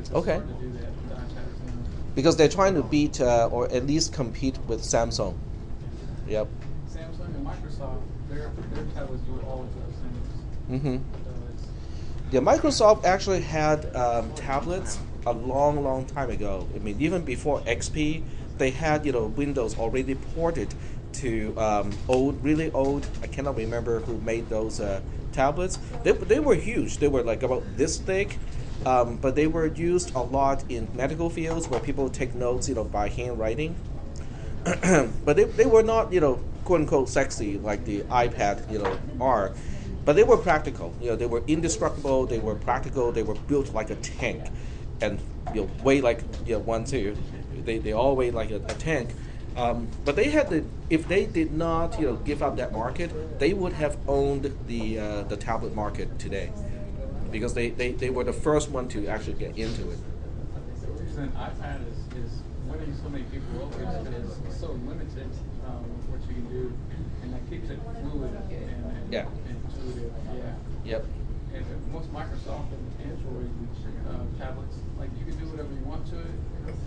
It's Okay. hard to do that with iPads now. Because they're trying to beat or at least compete with Samsung. Yep. Samsung and Microsoft, their tablets do all of those things. Mm-hmm. So it's Yeah, Microsoft actually had tablets a long, long time ago. I mean, even before XP, they had Windows already ported to really old. I cannot remember who made those tablets. They were huge. They were like about this thick, but they were used a lot in medical fields where people take notes, by handwriting. But they were not, quote unquote sexy like the iPad, are. But they were practical. They were indestructible. They were practical. They were built like a tank, and weigh like 1, 2. They all weigh like a tank. But they had if they did not give up that market, they would have owned the tablet market today, because they were the first one to actually get into it. the reason iPad is winning so many people over is because it's so limited what you can do, and that keeps it fluid and Yeah. intuitive. Yeah. Yep. And most Microsoft and Android tablets, like you can do whatever you want to it,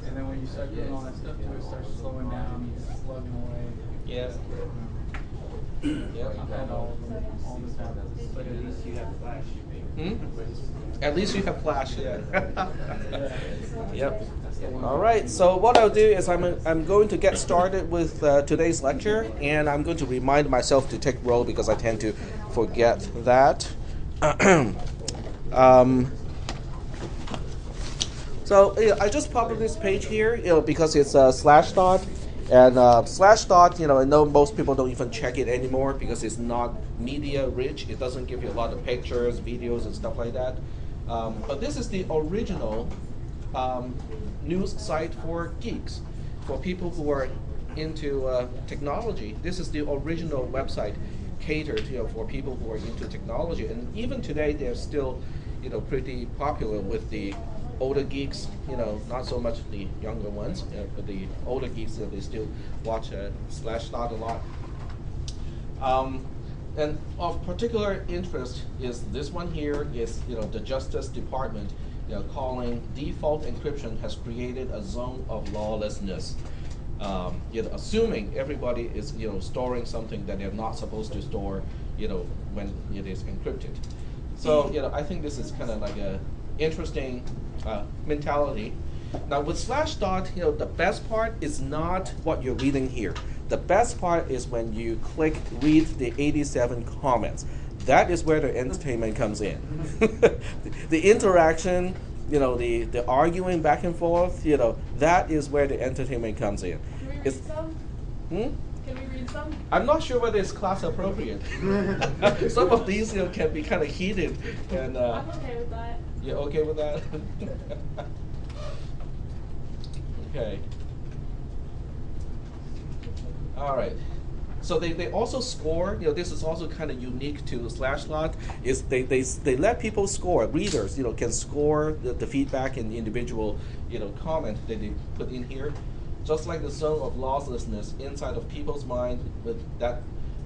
and then when you start doing all that stuff to it, it starts slowing down, slugging away. Yeah. I've had all of them, all the tablets. But at least you have Flash. At least you have Flash. Yeah. Yep. All right. So what I'll do is I'm going to get started with today's lecture, and I'm going to remind myself to take roll because I tend to forget that. So I just published this page here, because it's Slashdot, and Slashdot, I know most people don't even check it anymore because it's not media rich. It doesn't give you a lot of pictures, videos, and stuff like that. But this is the original news site for geeks, for people who are into technology. This is the original website catered for people who are into technology, and even today they're still pretty popular with the older geeks, not so much the younger ones, but the older geeks, they still watch Slashdot a lot. And of particular interest is this one here is the Justice Department calling default encryption has created a zone of lawlessness. Assuming everybody is storing something that they're not supposed to store when it is encrypted. So I think this is kind of like a interesting mentality. Now with Slashdot, the best part is not what you're reading here. The best part is when you click read the 87 comments. That is where the entertainment comes in. The interaction, the arguing back and forth, that is where the entertainment comes in. Can we read some? Hmm? Can we read some? I'm not sure whether it's class appropriate. Some of these can be kind of heated, and I'm okay with that. you're okay with that? Okay. All right. So they also score. This is also kind of unique to Slashdot. Is they let people score. Readers, can score the feedback and the individual, comment that they put in here. Just like the zone of lawlessness inside of people's mind with that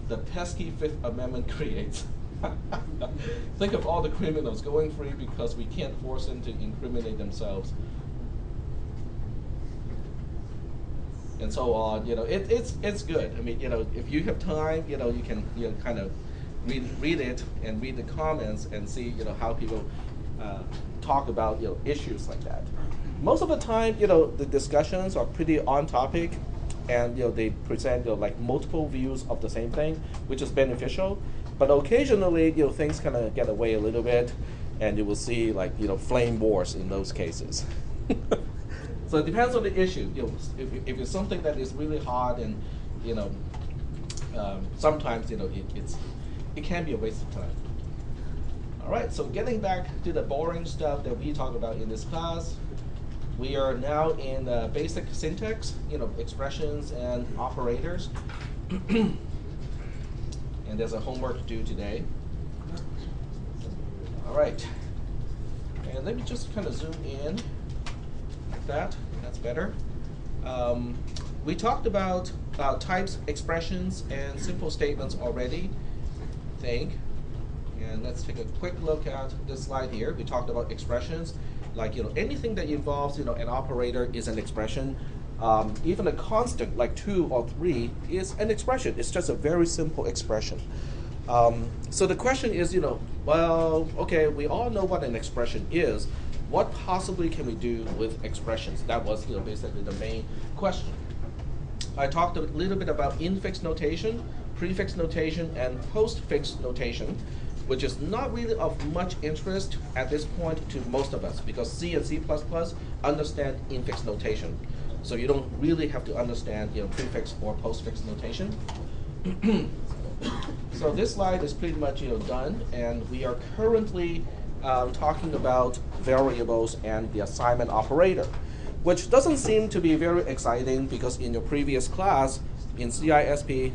the pesky Fifth Amendment creates. Think of all the criminals going free because we can't force them to incriminate themselves. And so on, it's good. I mean, if you have time, you can kind of read it and read the comments and see how people talk about issues like that. Most of the time, the discussions are pretty on topic, and they present like multiple views of the same thing, which is beneficial. But occasionally, things kind of get away a little bit, and you will see like flame wars in those cases. So it depends on the issue. If it's something that is really hard, and sometimes it can be a waste of time. All right. So getting back to the boring stuff that we talk about in this class. We are now in basic syntax, expressions and operators. And there's a homework due today. All right. And let me just kind of zoom in like that. That's better. We talked about types, expressions, and simple statements already, I think. And let's take a quick look at this slide here. We talked about expressions. like anything that involves an operator is an expression. Even a constant like 2 or 3 is an expression. It's just a very simple expression. So the question is, well, okay, we all know what an expression is. What possibly can we do with expressions? That was basically the main question. I talked a little bit about infix notation, prefix notation, and postfix notation, which is not really of much interest at this point to most of us, because C and C++ understand infix notation. So you don't really have to understand prefix or postfix notation. So this slide is pretty much done, and we are currently talking about variables and the assignment operator, which doesn't seem to be very exciting because in your previous class in CISP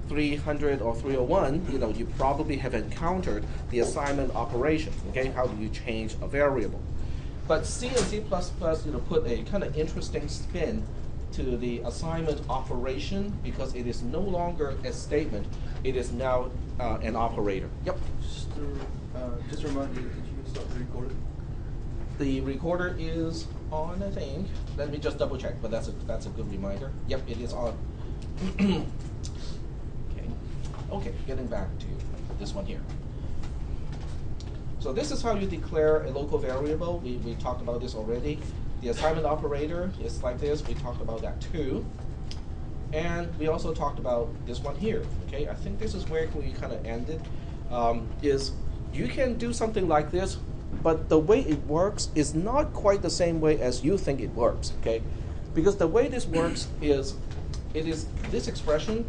300 or 301, you probably have encountered the assignment operation. Okay, how do you change a variable? But C and C++, put a kind of interesting spin to the assignment operation because it is no longer a statement; it is now an operator. Yep. Just remind me, did you start the recorder? The recorder is on, I think. Let me just double check, but that's a good reminder. Yep, it is on. Okay, getting back to this one here. So this is how you declare a local variable. We talked about this already. The assignment operator is like this. We talked about that too. And we also talked about this one here. Okay, I think this is where we kind of ended. Is you can do something like this, but the way it works is not quite the same way as you think it works. Okay, because the way this works is, this expression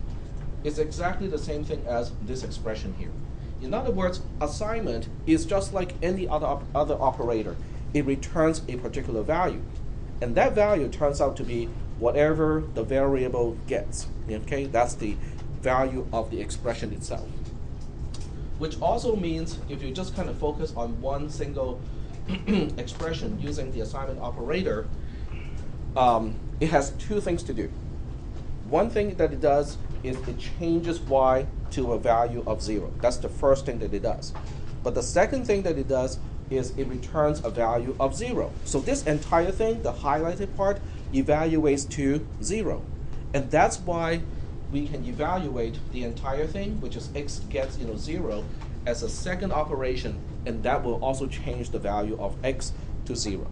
is exactly the same thing as this expression here. In other words, assignment is just like any other operator. It returns a particular value, and that value turns out to be whatever the variable gets. Okay, that's the value of the expression itself. Which also means if you just kind of focus on one single expression using the assignment operator, it has two things to do. One thing that it does is it changes y to a value of 0. That's the first thing that it does. But the second thing that it does is it returns a value of 0. So this entire thing, the highlighted part, evaluates to 0. And that's why we can evaluate the entire thing, which is x gets 0, as a second operation, and that will also change the value of x to 0.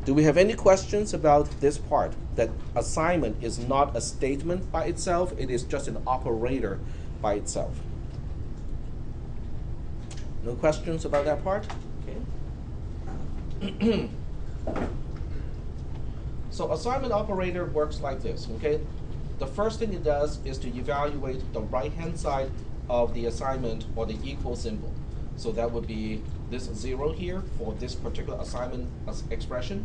Do we have any questions about this part? That assignment is not a statement by itself, it is just an operator by itself. No questions about that part? Okay. So assignment operator works like this, okay? The first thing it does is to evaluate the right-hand side of the assignment or the equal symbol. So that would be this 0 here for this particular assignment expression.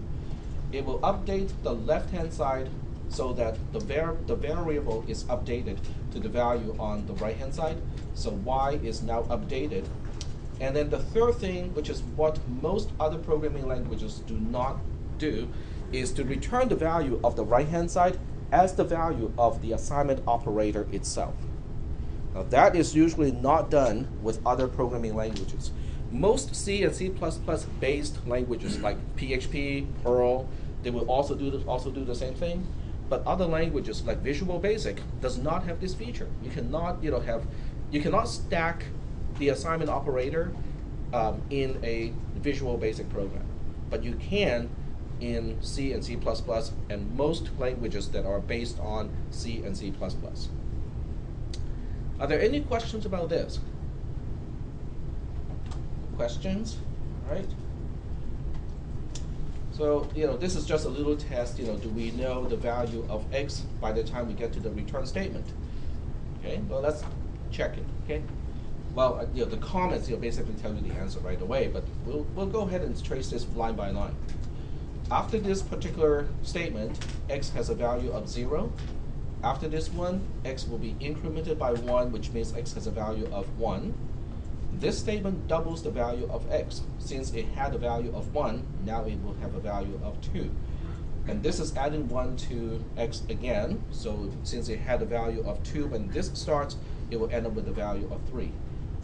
It will update the left-hand side so that the variable is updated to the value on the right-hand side. So y is now updated. And then the third thing, which is what most other programming languages do not do, is to return the value of the right-hand side as the value of the assignment operator itself. Now that is usually not done with other programming languages. Most C and C++ based languages like PHP, Perl, they will also do the same thing. But other languages like Visual Basic does not have this feature. You cannot you cannot stack the assignment operator in a Visual Basic program, but you can in C and C++ and most languages that are based on C and C++. Are there any questions about this? Questions? All right. So, this is just a little test, do we know the value of x by the time we get to the return statement? Okay, well, let's check it, okay? Well, the comments, basically tell you the answer right away, but we'll go ahead and trace this line by line. After this particular statement, x has a value of 0. After this one, x will be incremented by 1, which means x has a value of 1. This statement doubles the value of x. Since it had a value of 1, now it will have a value of 2. And this is adding 1 to x again. So since it had a value of 2 when this starts, it will end up with a value of 3.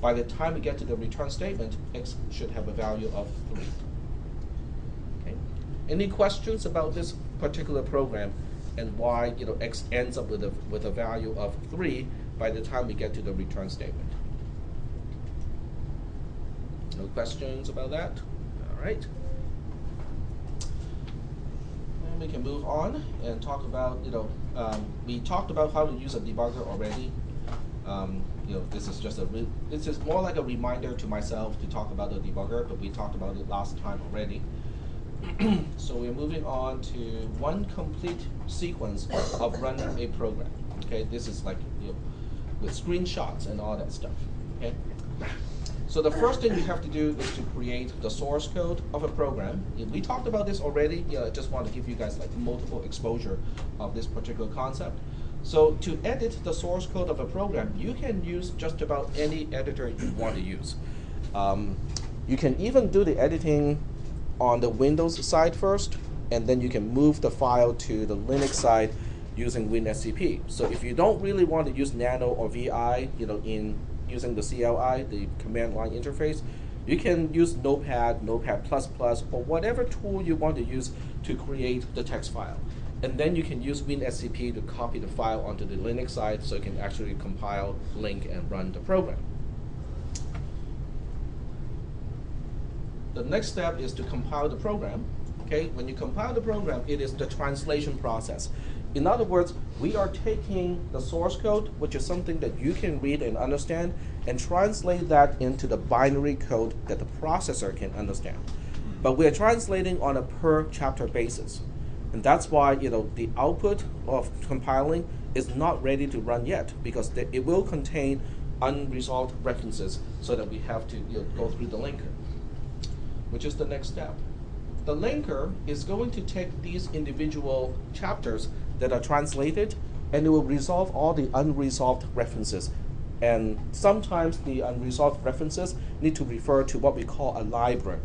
by the time we get to the return statement, x should have a value of 3. Okay. Any questions about this particular program and why x ends up with a value of 3 by the time we get to the return statement? No questions about that? All right. And we can move on and talk about, we talked about how to use a debugger already. This is just this is more like a reminder to myself to talk about the debugger, but we talked about it last time already. So we're moving on to one complete sequence of running a program. Okay, this is like with screenshots and all that stuff. Okay. So the first thing you have to do is to create the source code of a program. We talked about this already. I just want to give you guys like multiple exposure of this particular concept. So to edit the source code of a program, you can use just about any editor you want to use. You can even do the editing on the Windows side first, and then you can move the file to the Linux side using WinSCP. So if you don't really want to use Nano or VI, in using the CLI, the command line interface, you can use Notepad, Notepad++, or whatever tool you want to use to create the text file. And then you can use WinSCP to copy the file onto the Linux side so you can actually compile, link, and run the program. The next step is to compile the program. Okay, when you compile the program, it is the translation process. In other words, we are taking the source code, which is something that you can read and understand, and translate that into the binary code that the processor can understand. But we are translating on a per chapter basis. And that's why the output of compiling is not ready to run yet, because it will contain unresolved references so that we have to go through the linker, which is the next step. The linker is going to take these individual chapters that are translated, and it will resolve all the unresolved references. And sometimes the unresolved references need to refer to what we call a library.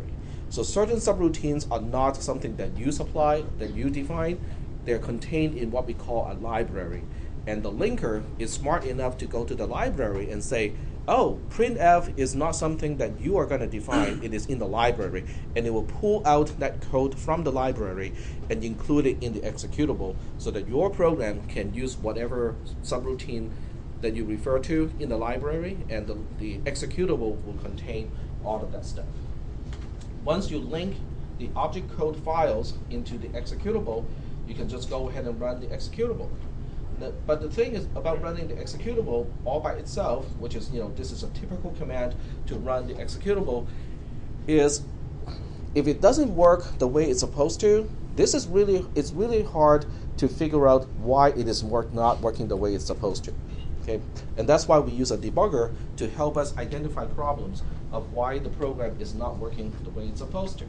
So certain subroutines are not something that you supply, that you define. They're contained in what we call a library. And the linker is smart enough to go to the library and say, oh, printf is not something that you are going to define, it is in the library, and it will pull out that code from the library and include it in the executable so that your program can use whatever subroutine that you refer to in the library, and the executable will contain all of that stuff. Once you link the object code files into the executable, you can just go ahead and run the executable. But the thing is about running the executable all by itself, which is, this is a typical command to run the executable, is if it doesn't work the way it's supposed to, it's really hard to figure out why it is not working the way it's supposed to. Okay? And that's why we use a debugger to help us identify problems of why the program is not working the way it's supposed to.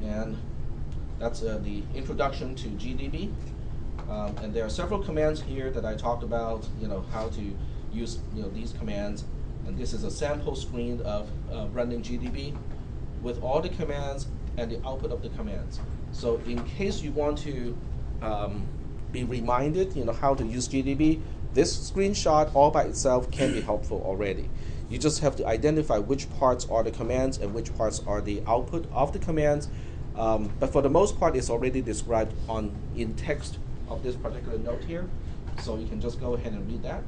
And that's the introduction to GDB. And there are several commands here that I talked about, how to use these commands. And this is a sample screen of running GDB with all the commands and the output of the commands. So in case you want to be reminded, how to use GDB, this screenshot all by itself can be helpful already. You just have to identify which parts are the commands and which parts are the output of the commands. But for the most part, it's already described in text of this particular note here. So you can just go ahead and read that.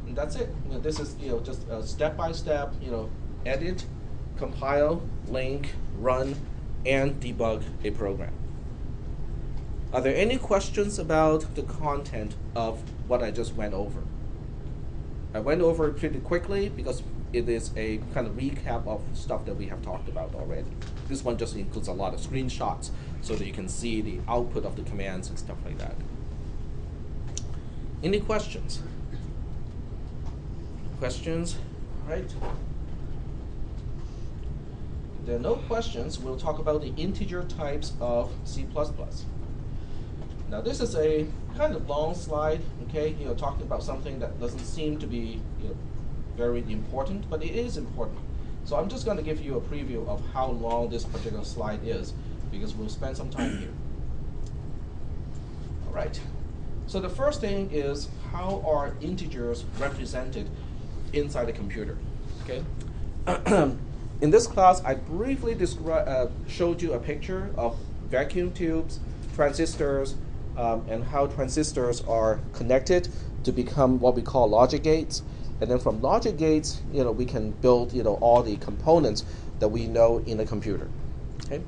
And that's it. This is just a step-by-step, edit, compile, link, run, and debug a program. Are there any questions about the content of what I just went over? I went over it pretty quickly because it is a kind of recap of stuff that we have talked about already. This one just includes a lot of screenshots so that you can see the output of the commands and stuff like that. Any questions? Questions? All right. If there are no questions, we'll talk about the integer types of C++. Now this is a kind of long slide, okay, talking about something that doesn't seem to be very important, but it is important. So I'm just going to give you a preview of how long this particular slide is, because we'll spend some time here. All right. So the first thing is how are integers represented inside the computer. Okay. In this class, I briefly showed you a picture of vacuum tubes, transistors, and how transistors are connected to become what we call logic gates. And then from logic gates, we can build, all the components that we know in a computer. Okay.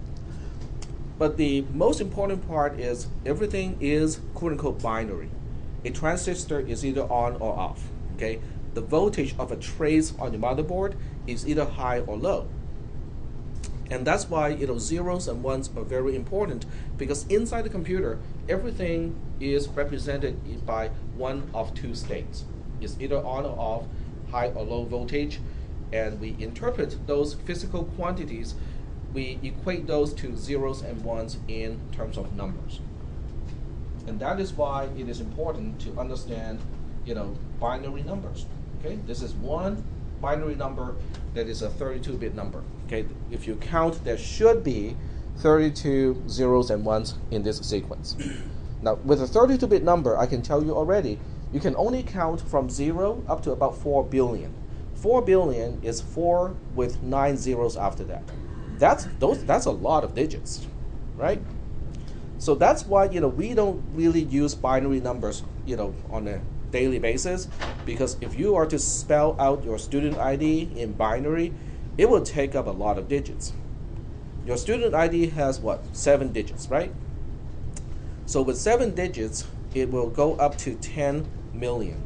But the most important part is everything is quote unquote binary. A transistor is either on or off. Okay. The voltage of a trace on your motherboard is either high or low. And that's why zeros and ones are very important, because inside the computer, everything is represented by one of two states. It's either on or off, high or low voltage, and we interpret those physical quantities, we equate those to zeros and ones in terms of numbers. And that is why it is important to understand binary numbers. Okay, this is one binary number that is a 32-bit number. Okay, if you count, there should be 32 zeros and ones in this sequence. Now, with a 32-bit number, I can tell you already, you can only count from 0 up to about 4 billion. 4 billion is 4 with 9 zeros after that. That's a lot of digits, right? So that's why we don't really use binary numbers on a daily basis, because if you are to spell out your student ID in binary, it will take up a lot of digits. Your student ID has 7 digits, right? So with 7 digits, it will go up to 10 million.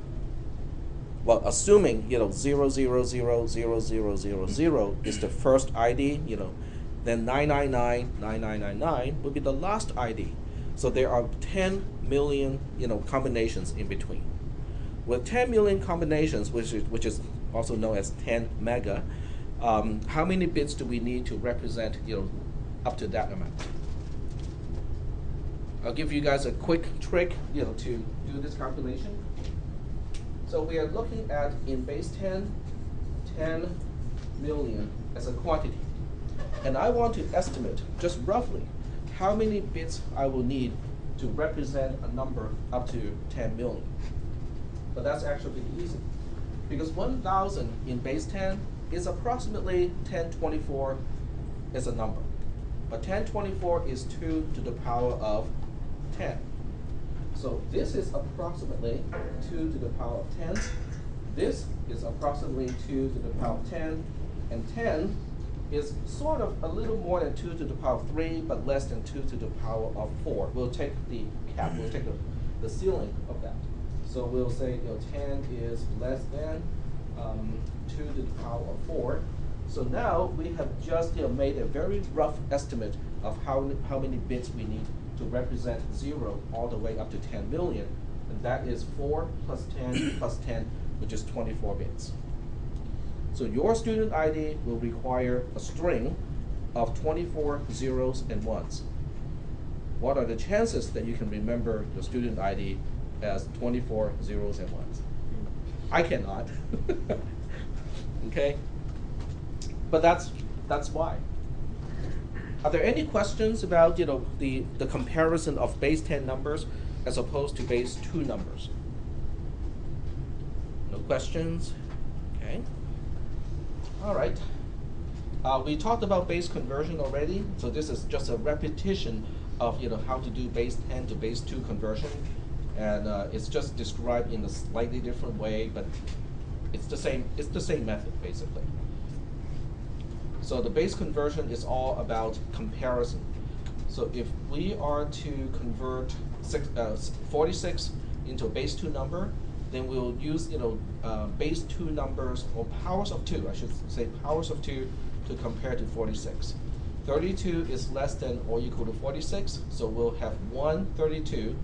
Well, assuming 0000000 is the first ID, then 9999999 will be the last ID. So there are 10 million combinations in between. With 10 million combinations, which is also known as 10 mega, how many bits do we need to represent up to that amount? I'll give you guys a quick trick to do this calculation. So we are looking at, in base 10, 10 million as a quantity. And I want to estimate, just roughly, how many bits I will need to represent a number up to 10 million. But that's actually pretty easy, because 1,000 in base 10 is approximately 1024 as a number. But 1024 is 2 to the power of 10. So this is approximately 2 to the power of 10. This is approximately 2 to the power of 10. And 10 is sort of a little more than 2 to the power of 3, but less than 2 to the power of 4. We'll take the cap, we'll take the ceiling of that. So we'll say 10 is less than 2 to the power of 4. So now we have just made a very rough estimate of how many bits we need to represent 0 all the way up to 10 million. And that is 4 plus 10 plus 10, which is 24 bits. So your student ID will require a string of 24 zeros and ones. What are the chances that you can remember your student ID as 24 zeros and ones? I cannot. Okay? But that's why. Are there any questions about the comparison of base 10 numbers as opposed to base 2 numbers? No questions? Okay. All right. We talked about base conversion already, so this is just a repetition of how to do base 10 to base 2 conversion, and it's just described in a slightly different way, but it's the same method basically. So the base conversion is all about comparison. So if we are to convert 46 into a base 2 number, then we'll use base 2 numbers, or powers of 2, I should say powers of 2, to compare to 46. 32 is less than or equal to 46, so we'll have 132,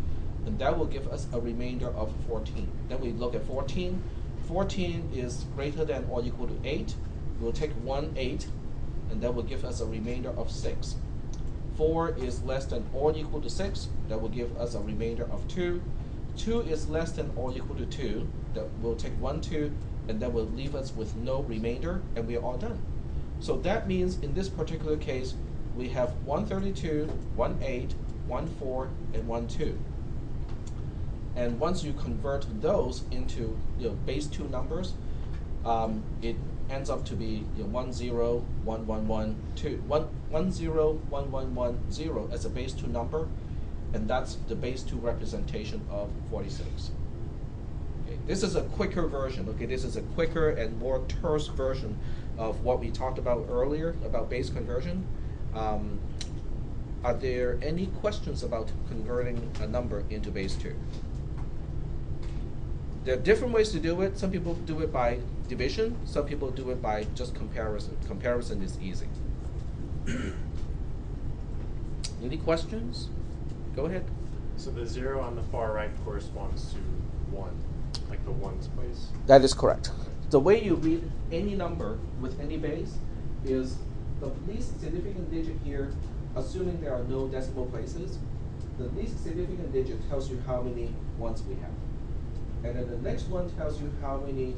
and that will give us a remainder of 14. Then we look at 14. 14 is greater than or equal to 8. We'll take 8, and that will give us a remainder of 6. 4 is less than or equal to 6. That will give us a remainder of 2. 2 is less than or equal to 2. That will take 2, and that will leave us with no remainder, and we are all done. So that means in this particular case, we have 132, 18, 14, and 12. And once you convert those into base 2 numbers, it ends up to be 1 0 1 1 1 2 1 0 1 1 1 0 as a base 2 number, and that's the base 2 representation of 46. Okay, this is a quicker version. Okay, this is a quicker and more terse version of what we talked about earlier about base conversion. Are there any questions about converting a number into base 2? There are different ways to do it. Some people do it by division. Some people do it by just comparison. Comparison is easy. Any questions? Go ahead. So the 0 on the far right corresponds to 1, like the ones place? That is correct. The way you read any number with any base is the least significant digit here, assuming there are no decimal places. The least significant digit tells you how many ones we have. And then the next one tells you how many,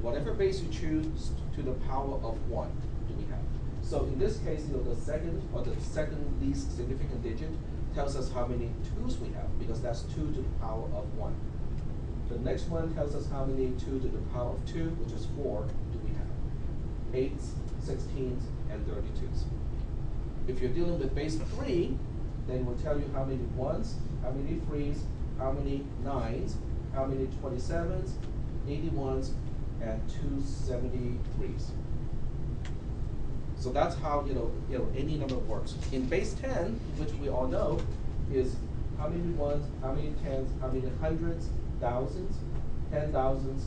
whatever base you choose, to the power of 1 do we have. So in this case, the second least significant digit tells us how many 2's we have, because that's 2 to the power of 1. The next one tells us how many 2 to the power of 2, which is 4, do we have. 8s, 16s, and 32s. If you're dealing with base 3, then it will tell you how many 1s, how many 3s, how many 9s, how many 27s, 81s, and 273s. So that's how any number works. In base 10, which we all know, is how many ones, how many tens, how many hundreds, thousands, 10,000s,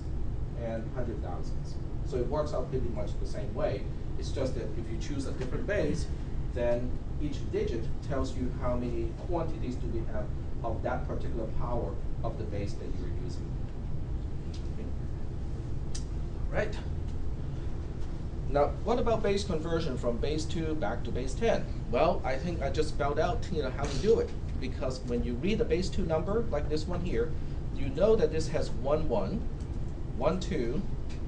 and 100,000s. So it works out pretty much the same way. It's just that if you choose a different base, then each digit tells you how many quantities do we have of that particular power of the base that you're using. Okay. Right. Now, what about base conversion from base 2 back to base 10? Well, I think I just spelled out how to do it, because when you read a base 2 number like this one here, you know that this has 1 1, 1 2,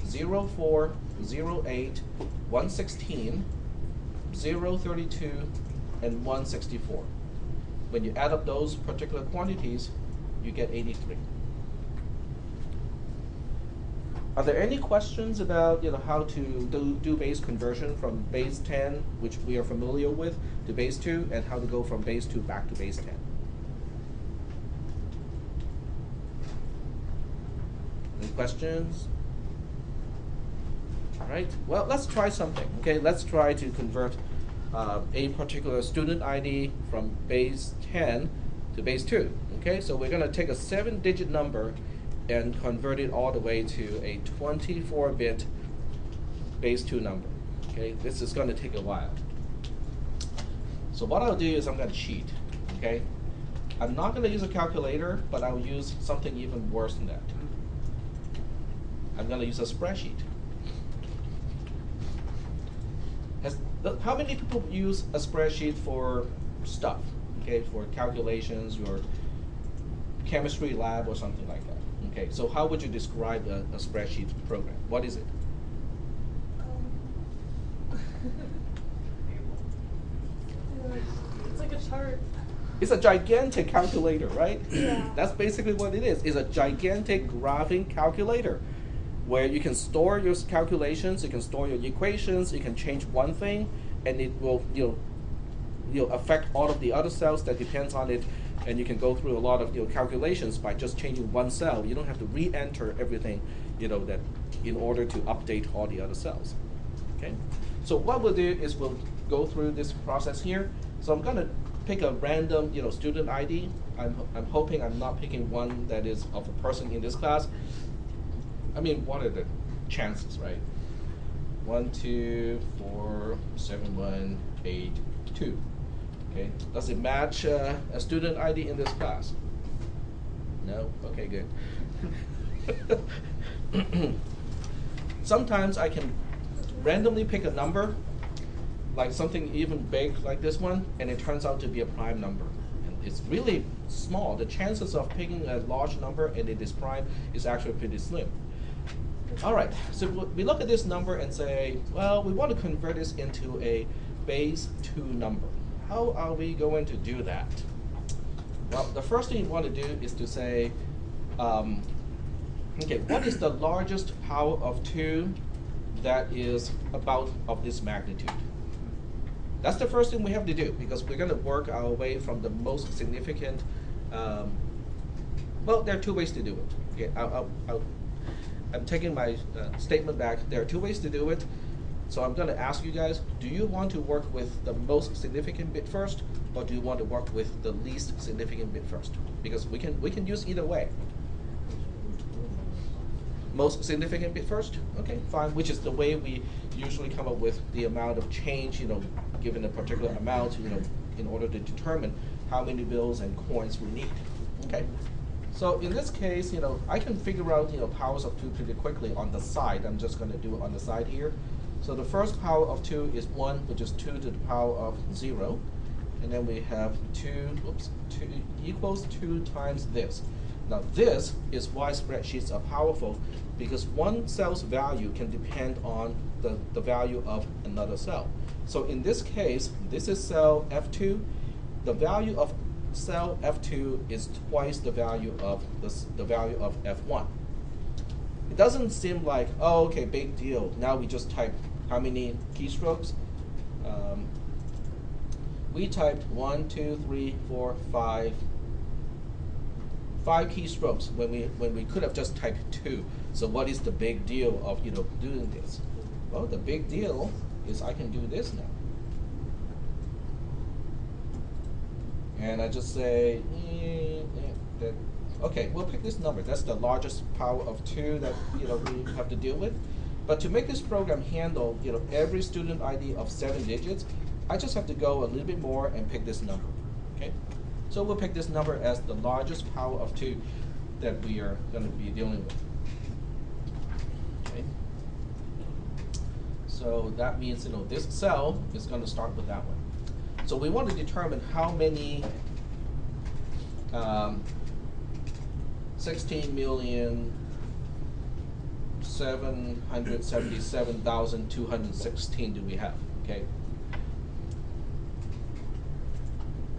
0 4, 0 8, 116, 0 32, and 164. When you add up those particular quantities, you get 83. Are there any questions about how to do base conversion from base 10, which we are familiar with, to base 2, and how to go from base 2 back to base 10? Any questions? All right. Well, let's try something. Okay, let's try to convert a particular student ID from base 10 to base 2. Okay, so we're going to take a 7-digit number and convert it all the way to a 24-bit base 2 number. Okay, this is going to take a while. So what I'll do is I'm going to cheat. Okay, I'm not going to use a calculator, but I'll use something even worse than that. I'm going to use a spreadsheet. How many people use a spreadsheet for stuff? Okay, for calculations, your chemistry lab or something like that. Okay, so how would you describe a spreadsheet program? What is it? It's like a chart. It's a gigantic calculator, right? Yeah. That's basically what it is. It's a gigantic graphing calculator where you can store your calculations, you can store your equations, you can change one thing, and it will affect all of the other cells that depends on it, and you can go through a lot of calculations by just changing one cell. You don't have to re-enter everything, that in order to update all the other cells. Okay. So what we'll do is we'll go through this process here. So I'm going to pick a random, student ID. I'm hoping I'm not picking one that is of a person in this class. I mean, what are the chances, right? 1 2 4 7 1 8 2. Okay, does it match a student ID in this class? No? Okay, good. Sometimes I can randomly pick a number, like something even big like this one, and it turns out to be a prime number. And it's really small. The chances of picking a large number and it is prime is actually pretty slim. All right, so we look at this number and say, well, we want to convert this into a base 2 number. How are we going to do that? Well, the first thing you want to do is to say, Okay, what is the largest power of 2 that is about of this magnitude? That's the first thing we have to do, because we're going to work our way from the most significant. Well, there are 2 ways to do it. Okay, I'm taking my statement back. There are 2 ways to do it. So I'm going to ask you guys, do you want to work with the most significant bit first, or do you want to work with the least significant bit first? Because we can use either way. Most significant bit first? Okay, fine, which is the way we usually come up with the amount of change, given a particular amount, in order to determine how many bills and coins we need. Okay, so in this case, I can figure out, powers of 2 pretty quickly on the side. I'm just going to do it on the side here. So the first power of 2 is 1, which is 2 to the power of 0. And then we have 2 equals 2 times this. Now this is why spreadsheets are powerful, because one cell's value can depend on the value of another cell. So in this case, this is cell F2. The value of cell F2 is twice the value of the value of F1. It doesn't seem like, oh, okay, big deal. Now we just type how many keystrokes? We typed 1, 2, 3, 4, 5. 5 keystrokes when we could have just typed 2. So what is the big deal of doing this? Well, the big deal is I can do this now. And I just say, okay, we'll pick this number. That's the largest power of 2 that we have to deal with. But to make this program handle every student ID of 7 digits, I just have to go a little bit more and pick this number. Okay, so we'll pick this number as the largest power of 2 that we are going to be dealing with. Okay, so that means this cell is going to start with that one. So we want to determine how many 16,777,216 do we have, okay?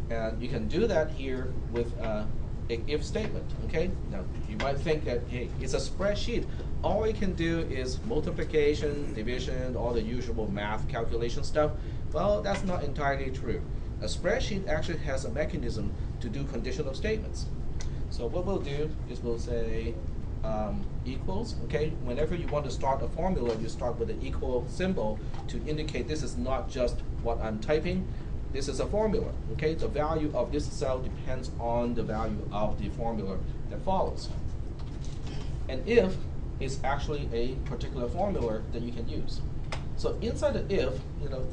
And you can do that here with an if statement, okay? Now, you might think that, hey, it's a spreadsheet. All you can do is multiplication, division, all the usual math calculation stuff. Well, that's not entirely true. A spreadsheet actually has a mechanism to do conditional statements. So what we'll do is we'll say equals, okay? Whenever you want to start a formula, you start with an equal symbol to indicate this is not just what I'm typing. This is a formula, okay? The value of this cell depends on the value of the formula that follows. And if is actually a particular formula that you can use. So inside the if,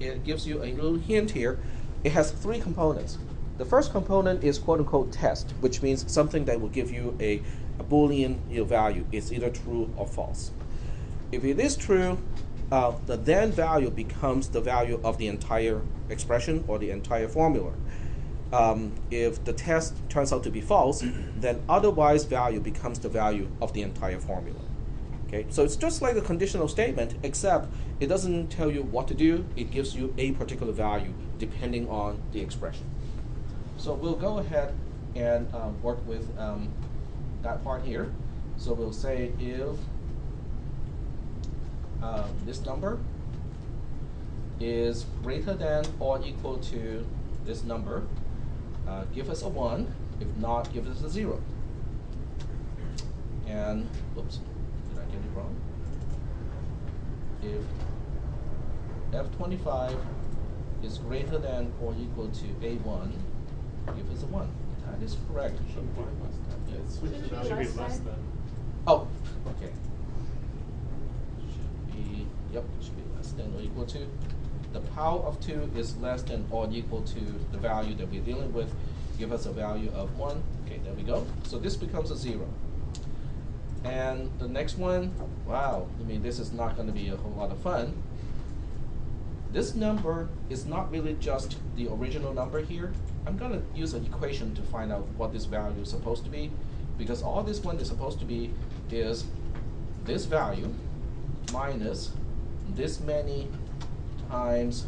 it gives you a little hint here. It has 3 components. The first component is quote-unquote test, which means something that will give you a Boolean value. It's either true or false. If it is true, the then value becomes the value of the entire expression or the entire formula. If the test turns out to be false, then otherwise value becomes the value of the entire formula. Okay, so it's just like a conditional statement, except it doesn't tell you what to do. It gives you a particular value depending on the expression. So we'll go ahead and work with that part here. So we'll say if this number is greater than or equal to this number, give us a 1. If not, give us a 0. And, whoops, did I get it wrong? If F25 is greater than or equal to A1, give us a 1. That is correct. Should be less than. Yes. Should it be Should be less less than? than. Oh, okay. Should be, yep, it should be less than or equal to. The power of 2 is less than or equal to the value that we're dealing with. Give us a value of 1. Okay, there we go. So this becomes a 0. And the next one, wow, I mean, this is not going to be a whole lot of fun. This number is not really just the original number here. I'm going to use an equation to find out what this value is supposed to be, because all this one is supposed to be is this value minus this many times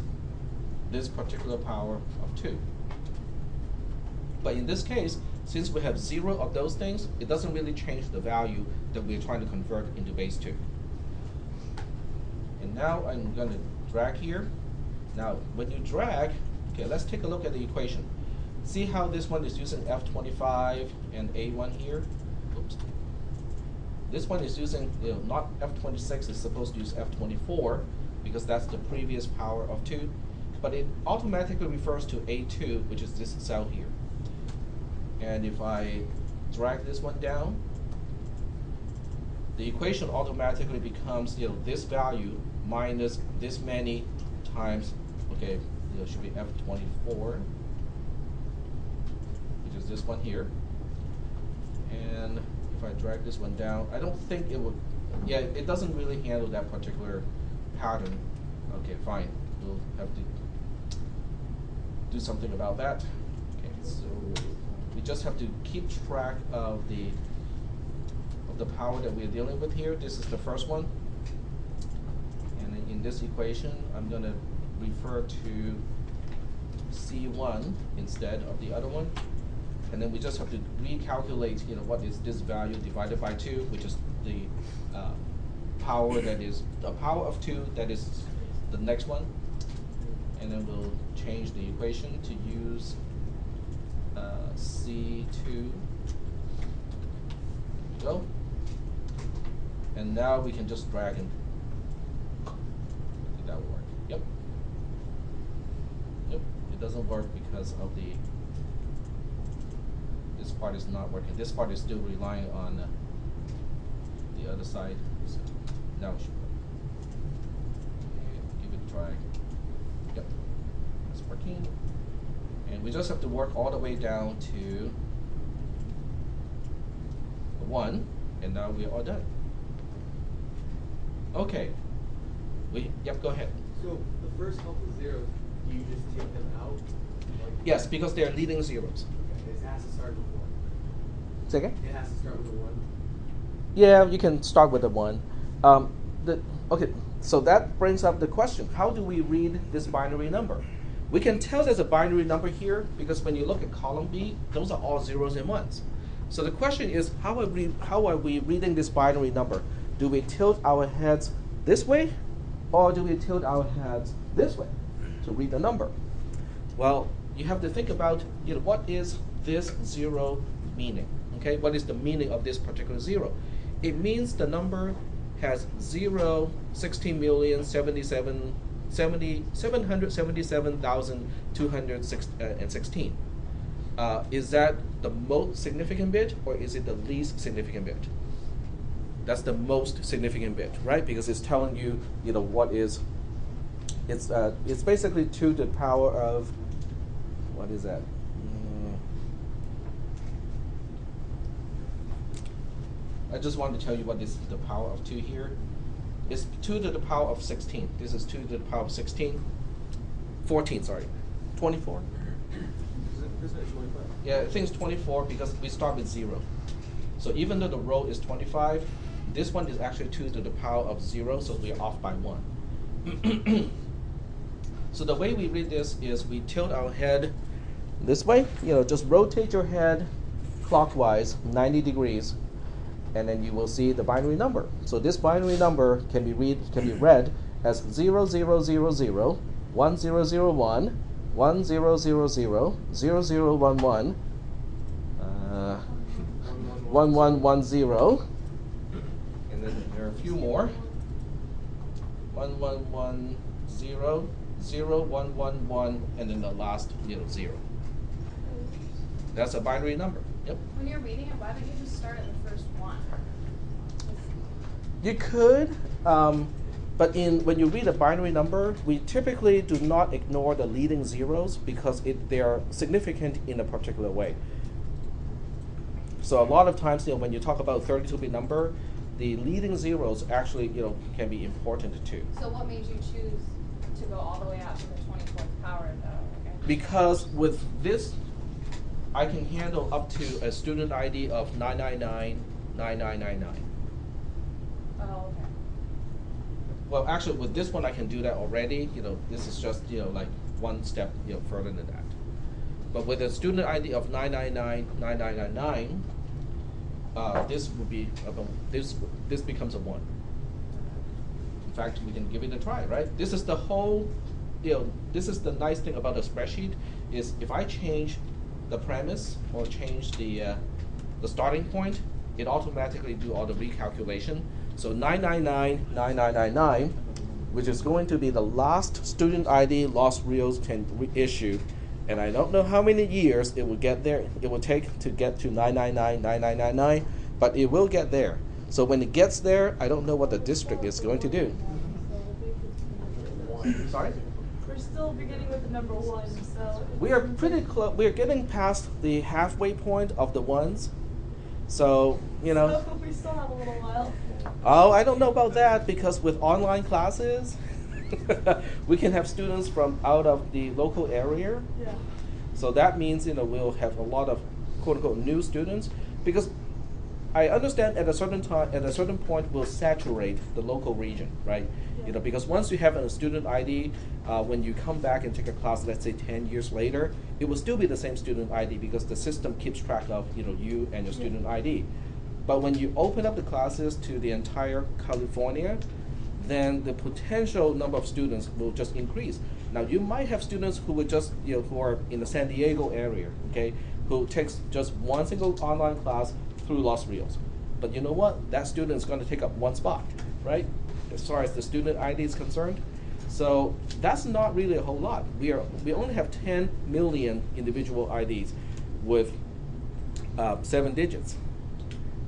this particular power of 2. But in this case, since we have 0 of those things, it doesn't really change the value that we're trying to convert into base 2. And now I'm going to drag here. Now, when you drag, okay, let's take a look at the equation. See how this one is using F25 and A1 here? Oops. This one is using, not F26, it's supposed to use F24 because that's the previous power of 2. But it automatically refers to A2, which is this cell here. And if I drag this one down, the equation automatically becomes this value minus this many times, okay, it should be F24, which is this one here. And if I drag this one down, I don't think it would, yeah, it doesn't really handle that particular pattern. Okay, fine, we'll have to do something about that. Okay, so we just have to keep track of the power that we're dealing with here. This is the first one. And in this equation, I'm going to refer to C1 instead of the other one. And then we just have to recalculate, what is this value divided by 2, which is the power that is, the power of 2, that is the next one. And then we'll change the equation to use C2. There we go. And now we can just drag and that will work. Yep. Yep. It doesn't work because of this part is not working. This part is still relying on the other side. So now it should work. Okay, give it a try. Yep. It's working. And we just have to work all the way down to 1, and now we are all done. Okay. Yep, go ahead. So the first couple zeros, do you just take them out? Yes, because they're leading zeros. Okay, it has to start with 1. Say again? It has to start with a 1. Yeah, you can start with the 1. Okay, so that brings up the question, how do we read this binary number? We can tell there's a binary number here because when you look at column B, those are all zeros and ones. So the question is, how are we reading this binary number? Do we tilt our heads this way, or do we tilt our heads this way to read the number? Well, you have to think about, what is this 0 meaning? Okay, what is the meaning of this particular 0? It means the number has 777,216. Is that the most significant bit, or is it the least significant bit? That's the most significant bit, right? Because it's telling you, what is. It's basically 2 to the power of, what is that? I just want to tell you what is the power of 2 here. It's 2 to the power of 16. This is 2 to the power of 16. 14, sorry. 24? Isn't it 25? Yeah, I think it's 24 because we start with 0. So even though the row is 25, this one is actually 2 to the power of 0, so we're off by 1. So the way we read this is we tilt our head this way. Just rotate your head clockwise 90 degrees, and then you will see the binary number. So this binary number can be read as 0000, 1001, 1000, 0011, 1110, and then there are a few more. 1110, 0111, and then the last 0. That's a binary number. Yep. When you're reading it, why don't you just start at the first one? You could, but when you read a binary number, we typically do not ignore the leading zeros because they are significant in a particular way. So a lot of times, when you talk about 32-bit number, the leading zeros actually, can be important too. So what made you choose to go all the way out to the 24th power, though? Okay. Because with this, I can handle up to a student ID of 9999999. Oh, okay. Well, actually, with this one, I can do that already. This is just like one step further than that. But with a student ID of 9999999, this would be this becomes a 1. In fact, we can give it a try, right? This is the whole, this is the nice thing about the spreadsheet is if I change the premise or change the starting point, it automatically do all the recalculation. So 9999999, which is going to be the last student ID Lost Reels can reissue, and I don't know how many years it will get there. It will take to get to 9999999, but it will get there. So when it gets there, I don't know what the district is going to do. Sorry? We're still beginning with the number 1, so We are pretty close. We are getting past the halfway point of the ones. So, we still have a little while. Oh, I don't know about that because with online classes, we can have students from out of the local area. Yeah. So that means, we'll have a lot of quote unquote new students because I understand at a certain time, at a certain point, we'll saturate the local region, right? Yeah. Because once you have a student ID, when you come back and take a class, let's say 10 years later, it will still be the same student ID because the system keeps track of, you and your student ID. But when you open up the classes to the entire California, then the potential number of students will just increase. Now you might have students who would just, who are in the San Diego area, okay, who takes just one single online class through Lost Reels. But you know what? That student is going to take up one spot, right? As far as the student ID is concerned. So that's not really a whole lot. We only have 10 million individual IDs with 7 digits.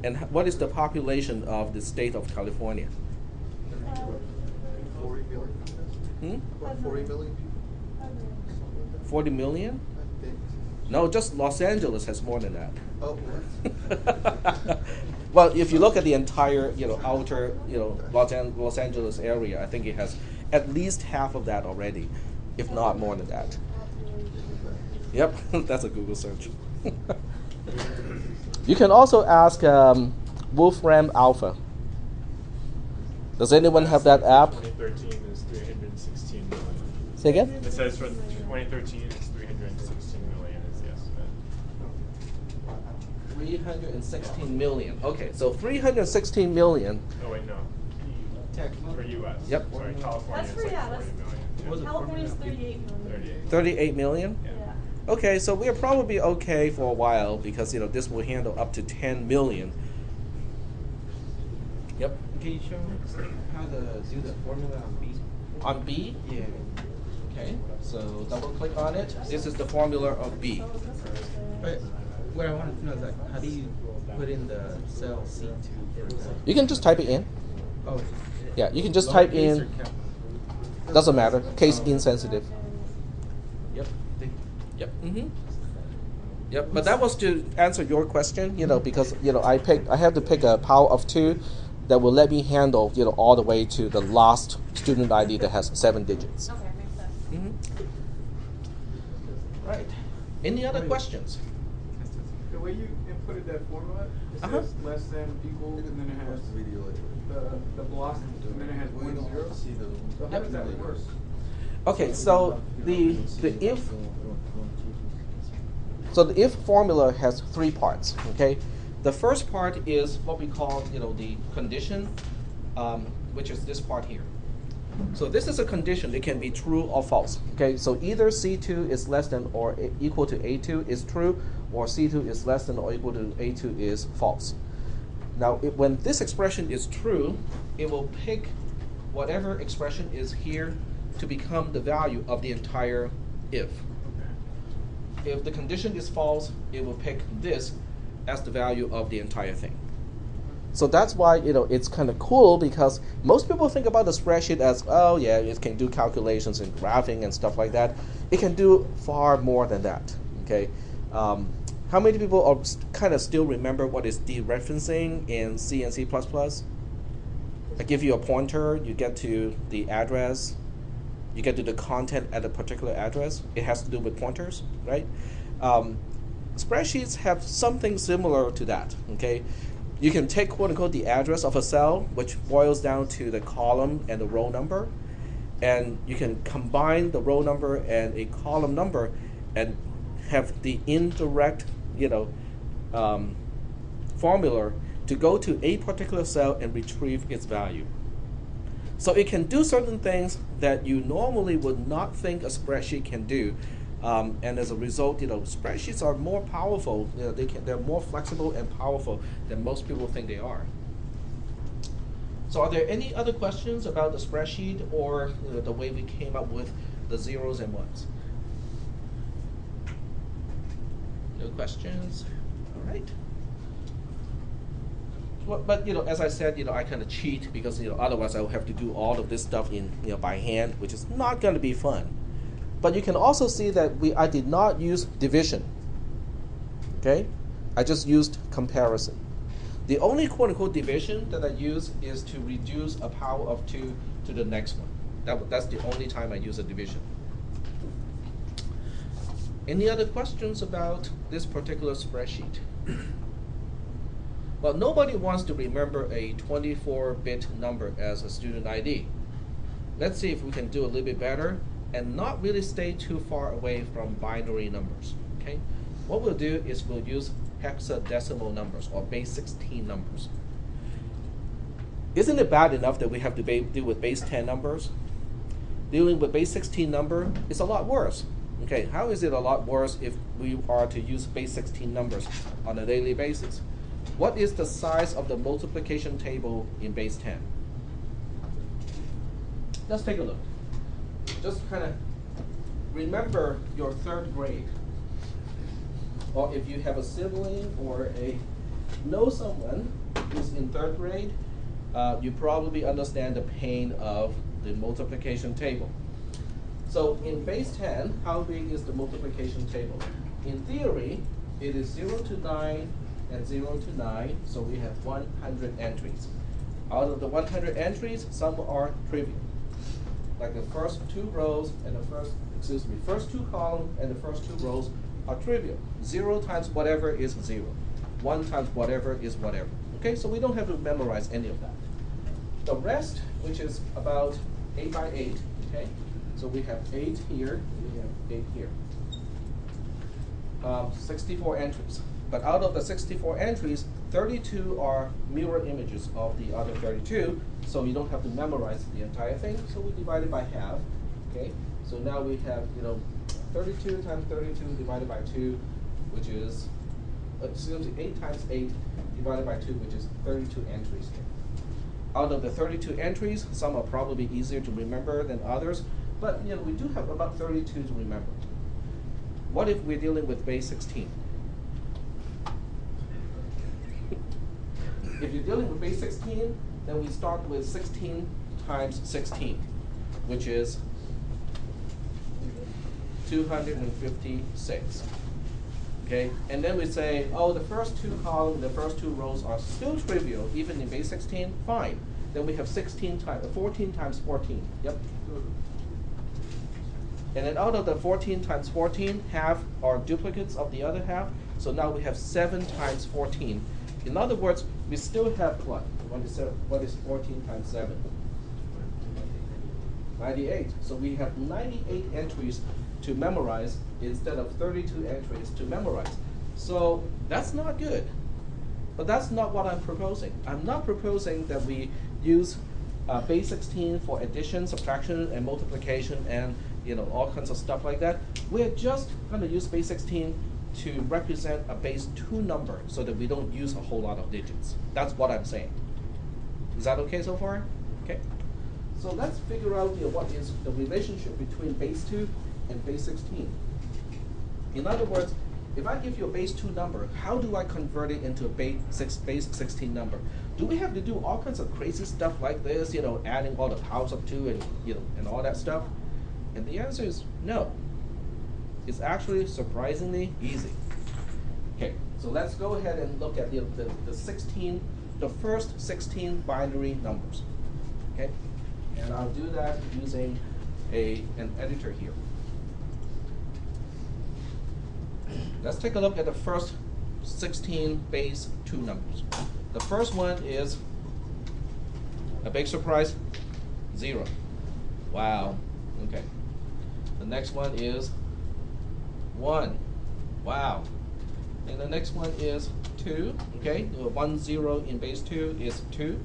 And what is the population of the state of California? 40 million. About 40 million people. 40 million? I think. No, just Los Angeles has more than that. Oh, what? Well, if you look at the entire, outer, Los Angeles area, I think it has at least half of that already, if not more than that. Yep, that's a Google search. You can also ask Wolfram Alpha. Does anyone have that app? 2013 is 316 million. Say again? It says for 2013 it's 316 million is the estimate. 316 million. Okay, so 316 million. Oh wait, no. For US. Yep. Sorry, California That's is like yeah, 40 million. California's 38 million. 38 million? Yeah. Yeah. Okay, so we're probably okay for a while because this will handle up to 10 million. Yep. Can you show how to do the formula on B? On B? Yeah. Okay, so double click on it. This is the formula of B. But what I wanted to know is how do you put in the cell C2? You can just type it in. Oh. Yeah, you can just type lowercase in. or cap? Doesn't matter. Case insensitive. Yep. Yep. Mm-hmm. Yep. But that was to answer your question, because I have to pick a power of 2 that will let me handle, all the way to the last student ID that has 7 digits. Okay, makes sense. Mm-hmm. Right. Any other questions? The way you inputted that formula, it Uh-huh. says less than, equal, and then it has Watch the video later. the block, and then it has We don't 0. see the. So how does that work? Okay, so the if formula has 3 parts. Okay, the first part is what we call the condition, which is this part here. So this is a condition. It can be true or false. Okay, so either C2 is less than or equal to A2 is true, or C2 is less than or equal to A2 is false. Now, when this expression is true, it will pick whatever expression is here to become the value of the entire if. If the condition is false, it will pick this as the value of the entire thing. So that's why it's kind of cool because most people think about the spreadsheet as, oh yeah, it can do calculations and graphing and stuff like that. It can do far more than that. Okay, how many people are kind of still remember what is dereferencing in C and C++? I give you a pointer, you get to the address, you get to the content at a particular address. It has to do with pointers, right? Spreadsheets have something similar to that. Okay. You can take, quote unquote, the address of a cell, which boils down to the column and the row number, and you can combine the row number and a column number and have the indirect, formula to go to a particular cell and retrieve its value. So it can do certain things that you normally would not think a spreadsheet can do. And as a result, spreadsheets are more powerful. They're more flexible and powerful than most people think they are. So are there any other questions about the spreadsheet or the way we came up with the zeros and ones? No questions? All right. Well, but as I said, I kind of cheat because otherwise I would have to do all of this stuff in by hand, which is not going to be fun. But you can also see that I did not use division. Okay, I just used comparison. The only quote-unquote division that I use is to reduce a power of 2 to the next one. That's the only time I use a division. Any other questions about this particular spreadsheet? Well, nobody wants to remember a 24-bit number as a student ID. Let's see if we can do a little bit better and not really stay too far away from binary numbers. Okay? What we'll do is we'll use hexadecimal numbers or base 16 numbers. Isn't it bad enough that we have to deal with base 10 numbers? Dealing with base 16 number is a lot worse. Okay, how is it a lot worse if we are to use base 16 numbers on a daily basis? What is the size of the multiplication table in base 10? Let's take a look. Just kind of remember your 3rd grade. Or if you have a sibling or know someone who's in 3rd grade, you probably understand the pain of the multiplication table. So in base 10, how big is the multiplication table? In theory, it is 0 to 9 and 0 to 9, so we have 100 entries. Out of the 100 entries, some are trivial. Like the first 2 rows and first 2 columns and the first 2 rows are trivial. 0 times whatever is 0. 1 times whatever is whatever. Okay, so we don't have to memorize any of that. The rest, which is about 8 by 8, okay? So we have 8 here, we have 8 here. 64 entries. But out of the 64 entries, 32 are mirror images of the other 32, so you don't have to memorize the entire thing, so we divide it by half, okay? So now we have, 32 times 32 divided by 2, which is, 8 times 8 divided by 2, which is 32 entries here. Out of the 32 entries, some are probably easier to remember than others, but we do have about 32 to remember. What if we're dealing with base 16? If you're dealing with base 16, then we start with 16 times 16, which is 256. Okay, and then we say, oh, the first 2 columns, the first 2 rows are still trivial, even in base 16. Fine. Then we have 14 times 14. Yep. And then out of the 14 times 14, half are duplicates of the other half. So now we have 7 times 14. In other words, we still have what? What is 14 times 7? 98. So we have 98 entries to memorize instead of 32 entries to memorize. So that's not good. But that's not what I'm proposing. I'm not proposing that we use base 16 for addition, subtraction, and multiplication, and all kinds of stuff like that. We're just going to use base 16 to represent a base 2 number so that we don't use a whole lot of digits. That's what I'm saying. Is that okay so far? Okay. So let's figure out what is the relationship between base 2 and base 16. In other words, if I give you a base 2 number, how do I convert it into a base 16 number? Do we have to do all kinds of crazy stuff like this, adding all the powers of 2 and and all that stuff? And the answer is no. It's actually surprisingly easy. Okay, so let's go ahead and look at the first 16 binary numbers. Okay, and I'll do that using an editor here. Let's take a look at the first 16 base 2 numbers. The first one is a big surprise, 0. Wow. Okay. The next one is 1. Wow. And the next one is 2. Okay, 1 0 in base 2 is 2.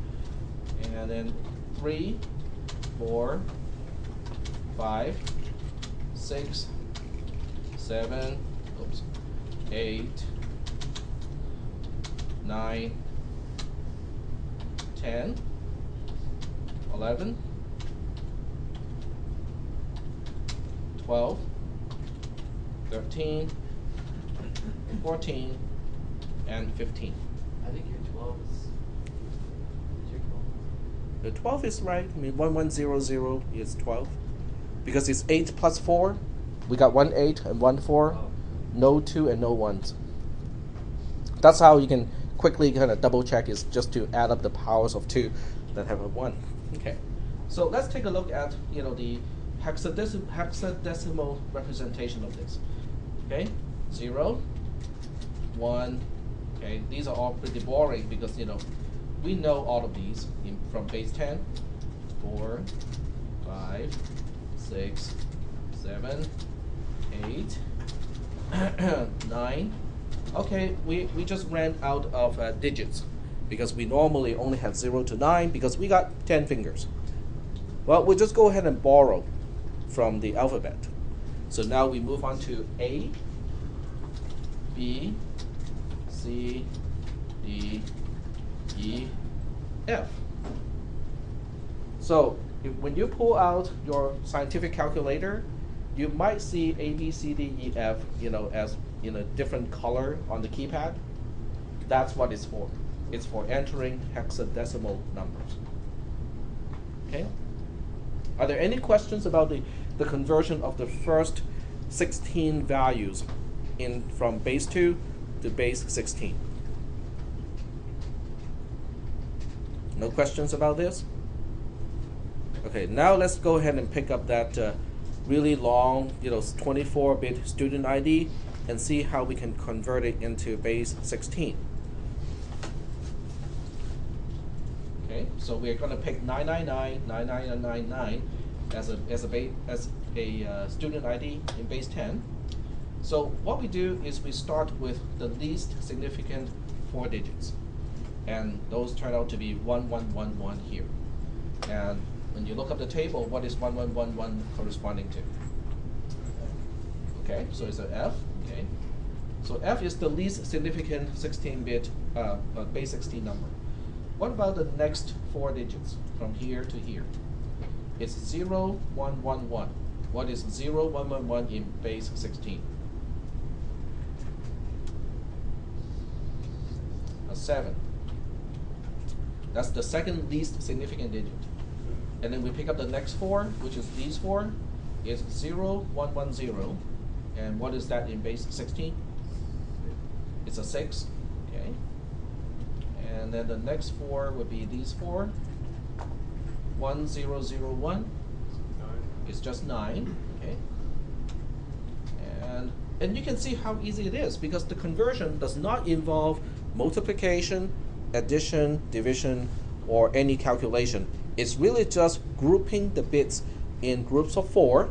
And then 3, 4, 5, 6, 7, 8, 9, 10, 11, 12, 13, 14, and 15. I think your 12 is your 12. The 12 is right. I mean, 1100 is 12. Because it's 8 plus 4. We got 1 8 and 1 4. Oh. No 2 and no 1s. That's how you can quickly kind of double check, is just to add up the powers of 2 that have a 1. Okay. So let's take a look at the hexadecimal representation of this. Okay, 0, 1. Okay, these are all pretty boring because we know all of these from base 10, 4, 5, 6, 7, 8, 9. Okay, we just ran out of digits because we normally only have 0 to 9 because we got 10 fingers. Well, we'll just go ahead and borrow from the alphabet. So now we move on to A, B, C, D, E, F. So when you pull out your scientific calculator, you might see A, B, C, D, E, F, as in a different color on the keypad. That's what it's for. It's for entering hexadecimal numbers. Okay? Are there any questions about the conversion of the first 16 values from base 2 to base 16? No questions about this? Okay, now let's go ahead and pick up that really long, 24-bit student ID and see how we can convert it into base 16. Okay, so we're going to pick 999 as a student ID in base 10. So what we do is we start with the least significant 4 digits, and those turn out to be 1111 here. And when you look up the table, what is 1111 corresponding to? Okay, so it's an F. Okay, so F is the least significant 16-bit base 16 number. What about the next 4 digits from here to here? It's 0111. What is 0111 in base 16? A 7. That's the second least significant digit. And then we pick up the next 4, which is these 4. It's 0110. And what is that in base 16? It's a 6. Okay. And then the next 4 would be these 4. 1001 is just 9. Okay. And you can see how easy it is because the conversion does not involve multiplication, addition, division, or any calculation. It's really just grouping the bits in groups of 4,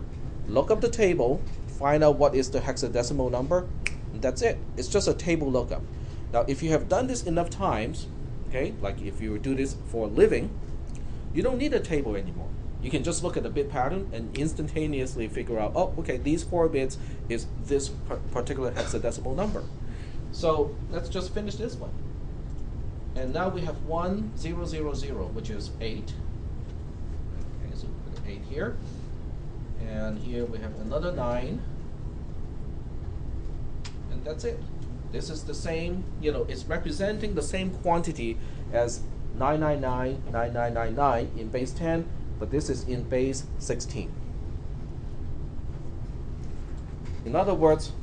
look up the table, find out what is the hexadecimal number, and that's it. It's just a table lookup. Now, if you have done this enough times, okay, like if you do this for a living, you don't need a table anymore. You can just look at the bit pattern and instantaneously figure out, oh, okay, these 4 bits is this particular hexadecimal number. So let's just finish this one. And now we have 1000, which is 8. Okay, so we put 8 here. And here we have another 9. And that's it. This is the same, it's representing the same quantity as 999, 9999 in base 10, but this is in base 16. In other words,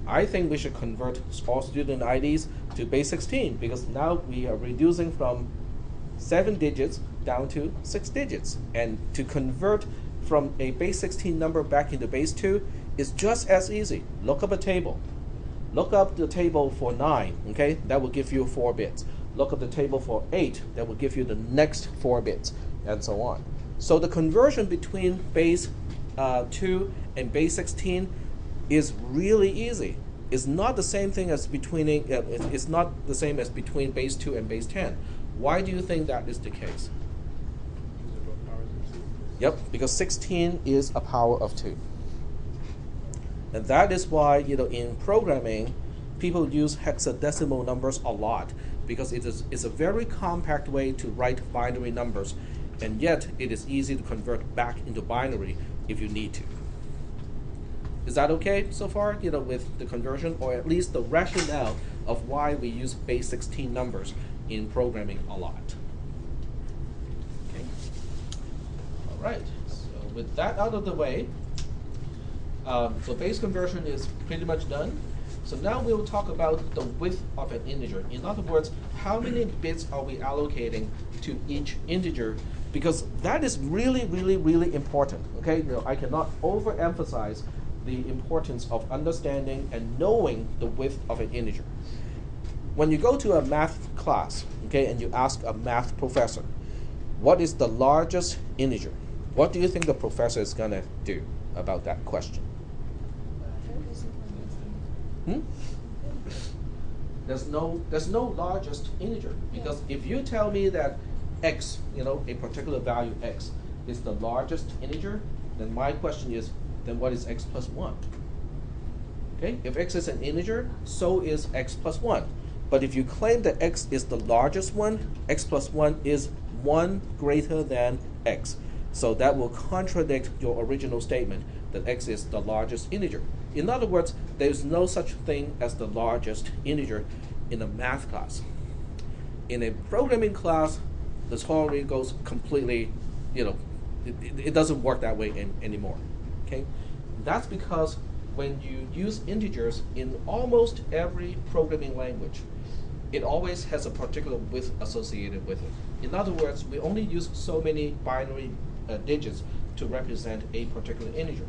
I think we should convert all student IDs to base 16 because now we are reducing from 7 digits down to 6 digits. And to convert from a base 16 number back into base 2 is just as easy. Look up a table. Look up the table for 9, okay? That will give you 4 bits. Look up the table for 8, that will give you the next 4 bits, and so on. So the conversion between base 2 and base 16 is really easy. is not the same thing as it's not the same as between base 2 and base 10. Why do you think that is the case? These are both powers of 2. Yep, because 16 is a power of 2. And that is why, in programming, people use hexadecimal numbers a lot, because it's a very compact way to write binary numbers, and yet it is easy to convert back into binary if you need to. Is that okay so far, with the conversion, or at least the rationale of why we use base 16 numbers in programming a lot? Okay. All right. So with that out of the way, so base conversion is pretty much done. So now we will talk about the width of an integer. In other words, how many bits are we allocating to each integer? Because that is really, really, really important. Okay, I cannot overemphasize the importance of understanding and knowing the width of an integer. When you go to a math class, okay, and you ask a math professor, what is the largest integer? What do you think the professor is gonna do about that question? There's no largest integer, because if you tell me that x, a particular value x, is the largest integer, then my question is, then what is x plus 1? Okay, if x is an integer, so is x plus 1. But if you claim that x is the largest one, x plus 1 is 1 greater than x. So that will contradict your original statement that x is the largest integer. In other words, there is no such thing as the largest integer in a math class. In a programming class, the story goes completely, it doesn't work that way anymore. Okay, that's because when you use integers in almost every programming language, it always has a particular width associated with it. In other words, we only use so many binary digits to represent a particular integer.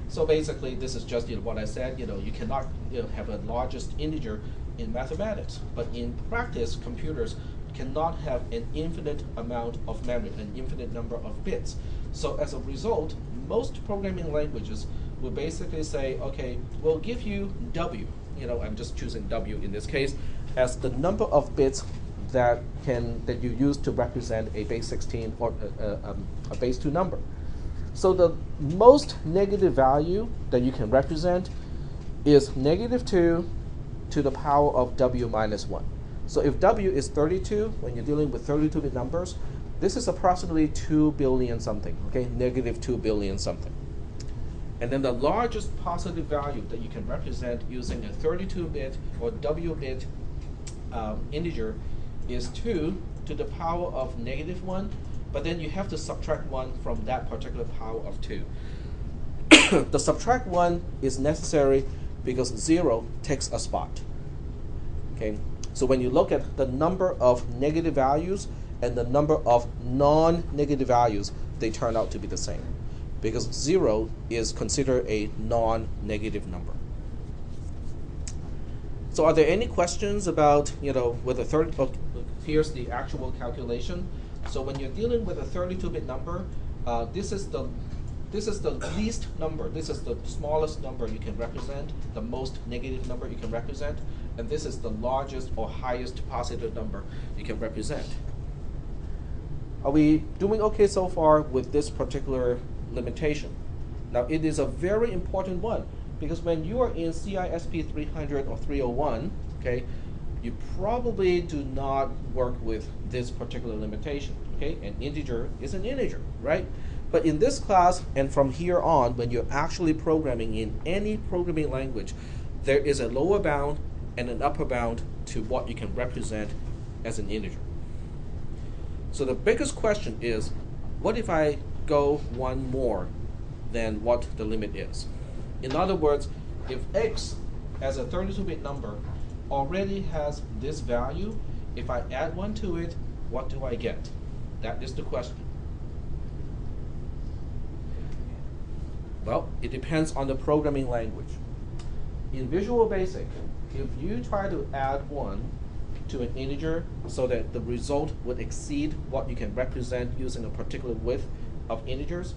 So basically, this is just what I said. You cannot have a largest integer in mathematics, but in practice, computers cannot have an infinite amount of memory, an infinite number of bits. So as a result, most programming languages will basically say, okay, we'll give you W. I'm just choosing W in this case as the number of bits that you use to represent a base 16 or a base 2 number. So the most negative value that you can represent is -2 to the power of W minus 1. So if W is 32, when you're dealing with 32-bit numbers, this is approximately 2 billion something, okay, -2 billion something. And then the largest positive value that you can represent using a 32-bit or W-bit integer is 2 to the power of -1, but then you have to subtract 1 from that particular power of 2. The subtract 1 is necessary because 0 takes a spot. Okay, so when you look at the number of negative values and the number of non-negative values, they turn out to be the same, because 0 is considered a non-negative number. So are there any questions about, with a here's the actual calculation. So when you're dealing with a 32-bit number, this is the least number. This is the smallest number you can represent, the most negative number you can represent, and this is the largest or highest positive number you can represent. Are we doing okay so far with this particular limitation? Now, it is a very important one, because when you are in CISP 300 or 301, okay, you probably do not work with this particular limitation. Okay, an integer is an integer, right? But in this class and from here on, when you're actually programming in any programming language, there is a lower bound and an upper bound to what you can represent as an integer. So the biggest question is, what if I go one more than what the limit is? In other words, if x as a 32-bit number already has this value, if I add 1 to it, what do I get? That is the question. Well, it depends on the programming language. In Visual Basic, if you try to add 1 to an integer so that the result would exceed what you can represent using a particular width of integers,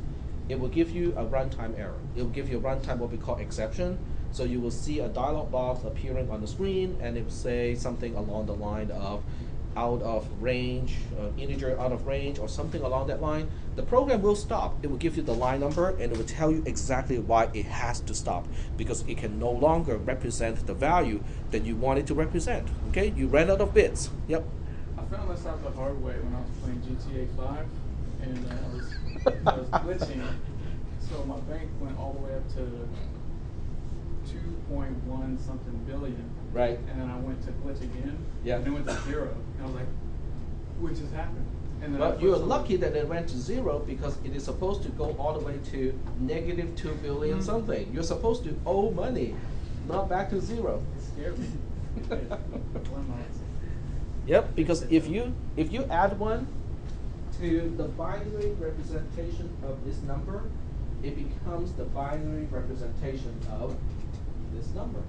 it will give you a runtime error. It will give you a runtime what we call exception. So you will see a dialog box appearing on the screen, and it will say something along the line of out of range, integer out of range, or something along that line. The program will stop. It will give you the line number, and it will tell you exactly why it has to stop, because it can no longer represent the value that you want it to represent. Okay, you ran out of bits. Yep. I found this out the hard way when I was playing GTA 5, and I was glitching. So my bank went all the way up to 2.1 something billion. Right. And then I went to glitch again. Yeah. And it went to 0. And I was like, what just happened? And then I Well, put you're some- lucky that it went to 0, because it is supposed to go all the way to negative 2 billion something. You're supposed to owe money, not back to 0. It scared me. It did. Lemons. Yep, because if you add 1 to the binary representation of this number, it becomes the binary representation of this number.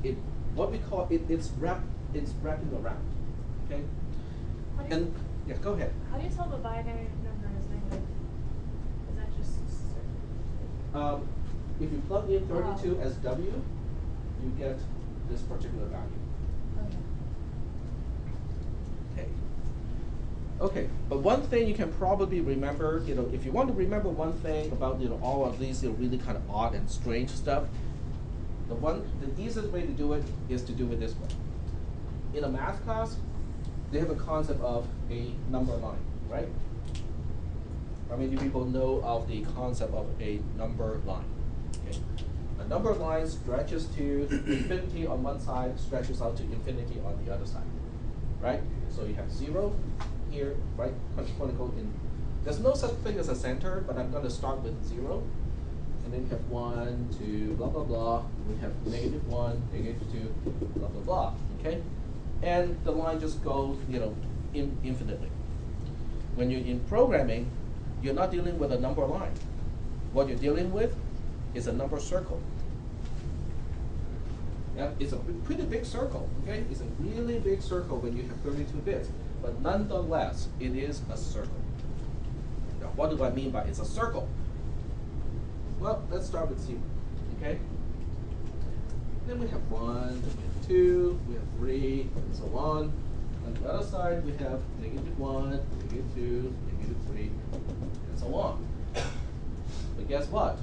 It what we call it it's wrapping around. Okay? How do you, And yeah, go ahead. how do you tell the binary number is negative? Is that just certain? If you plug in 32 as W, you get this particular value. Okay. Okay. Okay, but one thing you can probably remember, if you want to remember one thing about, all of these, really kind of odd and strange stuff, the easiest way to do it is to do it this way. In a math class, they have a concept of a number line, right? How many people know of the concept of a number line? Okay. A number line stretches to infinity on one side, stretches out to infinity on the other side, right? So you have 0 here, right? Quote unquote, there's no such thing as a center, but I'm going to start with 0. And then you have 1, 2, blah, blah, blah. We have negative 1, negative 2, blah, blah, blah. Okay? And the line just goes, infinitely. When you're in programming, you're not dealing with a number line. What you're dealing with is a number circle. Yeah, it's a pretty big circle, okay? It's a really big circle when you have 32 bits. But nonetheless, it is a circle. Now, what do I mean by it's a circle? Well, let's start with 0, okay? Then we have 1, we have 2, we have 3, and so on. On the other side, we have negative 1, negative 2, negative 3, and so on. But guess what?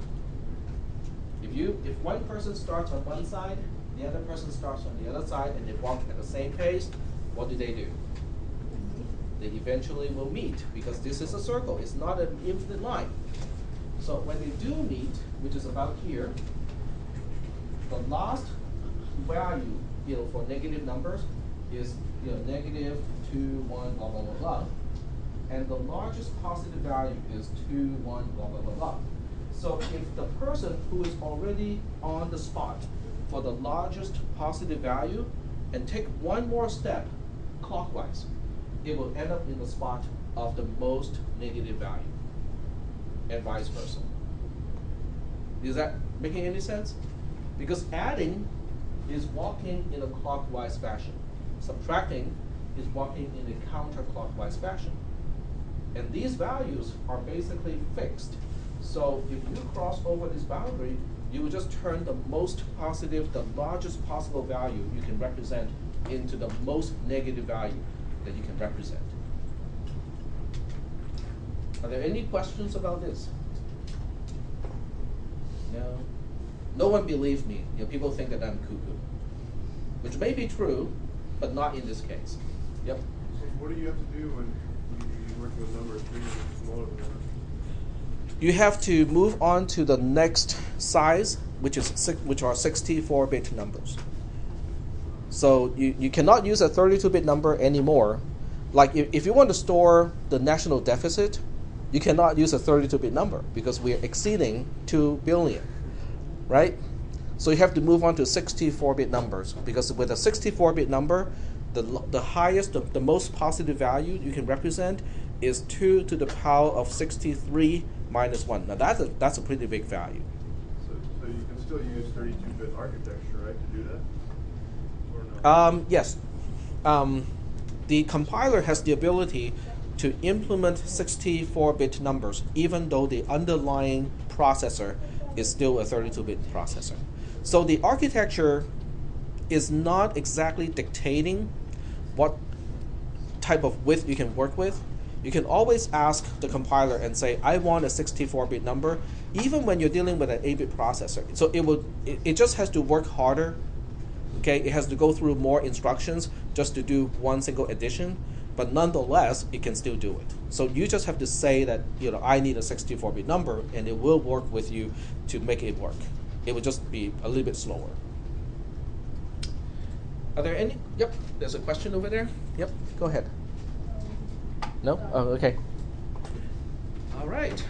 If one person starts on one side, the other person starts on the other side, and they walk at the same pace, what do? They eventually will meet, because this is a circle. It's not an infinite line. So when they do meet, which is about here, the last value, for negative numbers is, negative 2, 1, blah, blah, blah, blah. And the largest positive value is 2, 1, blah, blah, blah, blah. So if the person who is already on the spot for the largest positive value and take one more step clockwise, it will end up in the spot of the most negative value, and vice versa. Is that making any sense? Because adding is walking in a clockwise fashion. Subtracting is walking in a counterclockwise fashion. And these values are basically fixed. So if you cross over this boundary, you will just turn the most positive, the largest possible value you can represent into the most negative value that you can represent. Are there any questions about this? No? No one believes me. People think that I'm cuckoo. Which may be true, but not in this case. Yep. So what do you have to do when you're working with numbers 3 or smaller than that? You have to move on to the next size, which are 64-bit numbers. So you cannot use a 32-bit number anymore. Like if you want to store the national deficit, you cannot use a 32-bit number because we are exceeding 2 billion, right? So you have to move on to 64-bit numbers, because with a 64-bit number, the highest, the most positive value you can represent is 2 to the power of 63 minus 1. Now that's a pretty big value. So you can still use 32-bit architecture, right, to do that? Or no? Yes. The compiler has the ability to implement 64-bit numbers, even though the underlying processor is still a 32-bit processor. So the architecture is not exactly dictating what type of width you can work with. You can always ask the compiler and say, I want a 64-bit number, even when you're dealing with an 8-bit processor. So it just has to work harder. Okay, it has to go through more instructions just to do one single addition, but nonetheless, it can still do it. So you just have to say that, I need a 64-bit number, and it will work with you to make it work. It will just be a little bit slower. Are there any? Yep, there's a question over there. Yep, go ahead. No? Oh, okay. All right.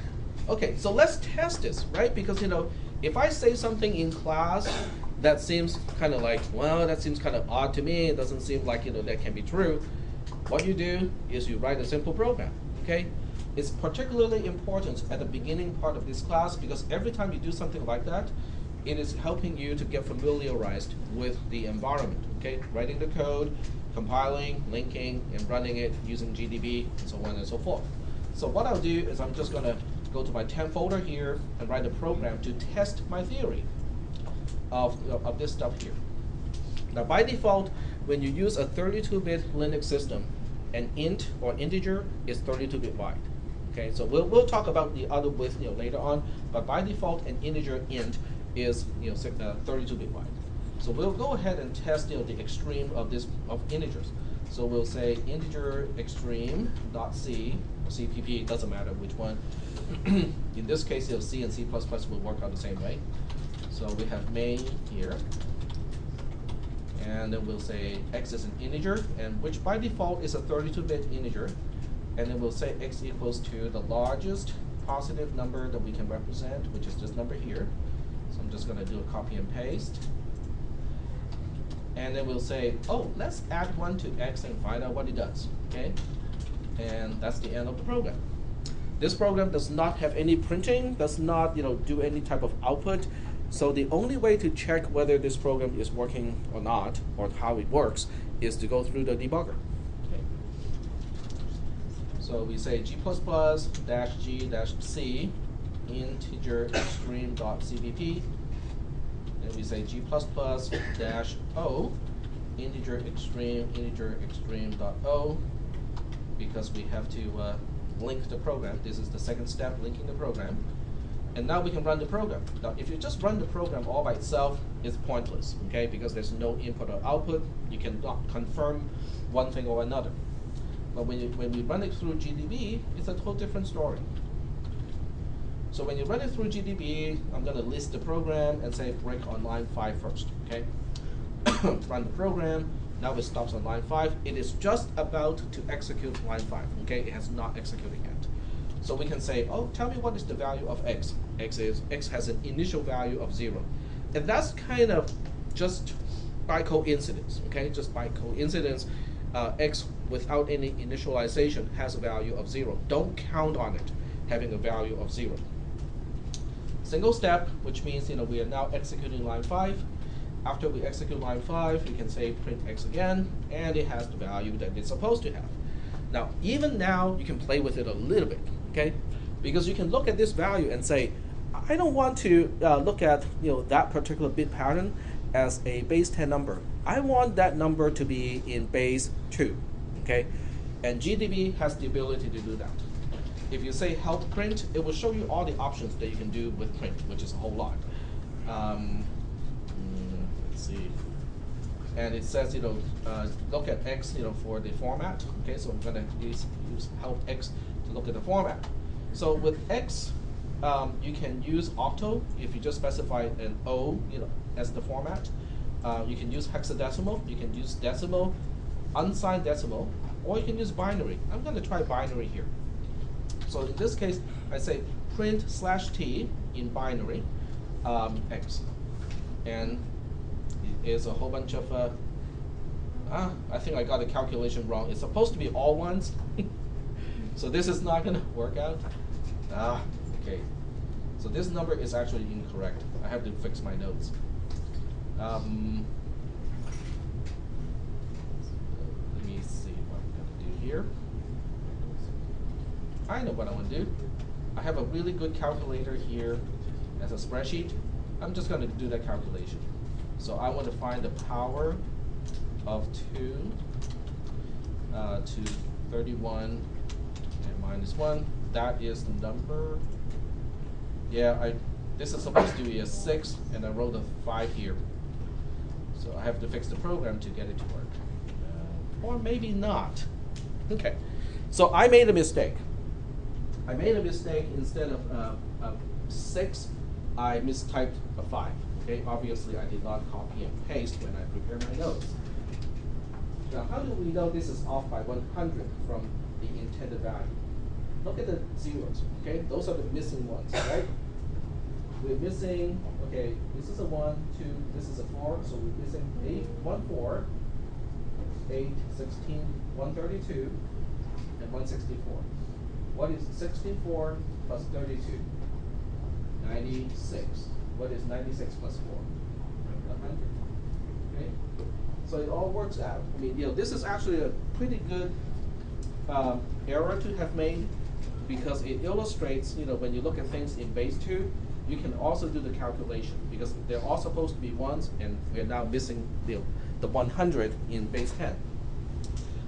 Okay, so let's test this, right? Because, if I say something in class that seems kind of like, well, that seems kind of odd to me, it doesn't seem like, that can be true, what you do is you write a simple program, okay? It's particularly important at the beginning part of this class because every time you do something like that, it is helping you to get familiarized with the environment, okay? Writing the code, compiling, linking, and running it using GDB, and so on and so forth. So what I'll do is I'm just gonna go to my temp folder here and write a program to test my theory of this stuff here. Now by default, when you use a 32-bit Linux system, an int or integer is 32-bit wide. Okay, so we'll talk about the other width later on, but by default, an integer int is 32-bit wide. So we'll go ahead and test the extreme of integers. So we'll say integer extreme.c, or cpp, doesn't matter which one. In this case, C and C++ will work out the same way. So we have main here, and then we'll say x is an integer, and which by default is a 32-bit integer, and then we'll say x equals to the largest positive number that we can represent, which is this number here. So I'm just going to do a copy and paste. And then we'll say, oh, let's add 1 to x and find out what it does, okay? And that's the end of the program. This program does not have any printing, does not do any type of output. So the only way to check whether this program is working or not, or how it works, is to go through the debugger. Okay. So we say g++-g-c integer extreme.cpp, and we say g++-o integer extreme.o, because we have to link the program. This is the second step, linking the program. And now we can run the program. Now, if you just run the program all by itself, it's pointless, okay? Because there's no input or output. You cannot confirm one thing or another. But when we run it through GDB, it's a whole different story. So when you run it through GDB, I'm going to list the program and say break on line 5 first, okay? Run the program. Now it stops on line 5. It is just about to execute line 5, okay? It has not executed yet. So we can say, oh, tell me what is the value of x. X has an initial value of 0. And that's kind of just by coincidence, okay? Just by coincidence, x without any initialization has a value of 0. Don't count on it having a value of 0. Single step, which means we are now executing line 5. After we execute line 5, we can say print x again, and it has the value that it's supposed to have. Now, even now, you can play with it a little bit, okay? Because you can look at this value and say, I don't want to look at that particular bit pattern as a base 10 number. I want that number to be in base 2, okay? And GDB has the ability to do that. If you say help print, it will show you all the options that you can do with print, which is a whole lot. Let's see. And it says, look at x, for the format. Okay, so I'm going to use help x to look at the format. So with x, you can use octal if you just specify an O, as the format. You can use hexadecimal. You can use decimal, unsigned decimal, or you can use binary. I'm going to try binary here. So in this case, I say print /t in binary x, and it is a whole bunch of. I think I got the calculation wrong. It's supposed to be all ones, so this is not going to work out. Okay. So this number is actually incorrect. I have to fix my notes. Let me see what I'm going to do here. I know what I want to do. I have a really good calculator here as a spreadsheet. I'm just going to do that calculation. So I want to find the power of 2 to 31 and minus 1. That is the number. Yeah, this is supposed to be a 6, and I wrote a 5 here. So I have to fix the program to get it to work. Or maybe not. Okay, so I made a mistake. I made a mistake. Instead of 6, I mistyped a 5. Okay, obviously I did not copy and paste when I prepared my notes. Now, how do we know this is off by 100 from the intended value? Look at the zeros, okay? Those are the missing ones, right? We're missing, okay, this is a 1, 2, this is a 4, so we're missing 8, 1, 4, 8, 16, 132, and 164. What is 64 plus 32? 96. What is 96 plus 4? 100. Okay? So it all works out. I mean, this is actually a pretty good error to have made, because it illustrates, when you look at things in base 2, you can also do the calculation, because they're all supposed to be 1s, and we're now missing the 100 in base 10.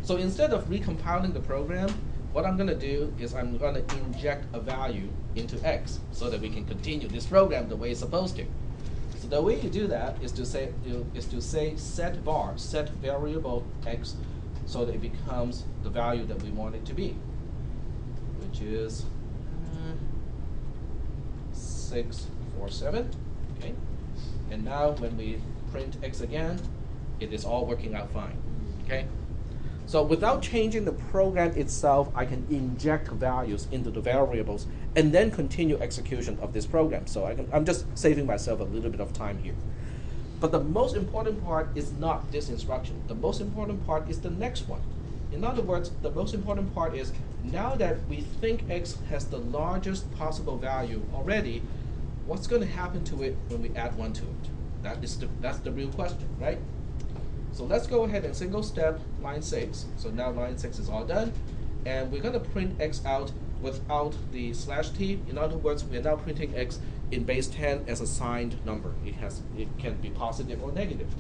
So instead of recompiling the program, what I'm going to do is I'm going to inject a value into x so that we can continue this program the way it's supposed to. So the way you do that is to say set var, set variable x, so that it becomes the value that we want it to be, which is 647. Okay, and now when we print x again, it is all working out fine. Okay. So without changing the program itself, I can inject values into the variables and then continue execution of this program. So I'm just saving myself a little bit of time here. But the most important part is not this instruction. The most important part is the next one. In other words, the most important part is, now that we think x has the largest possible value already, what's going to happen to it when we add 1 to it? That's the real question, right? So let's go ahead and single step line 6. So now line 6 is all done. And we're going to print x out without the /t. In other words, we're now printing x in base 10 as a signed number. It can be positive or negative.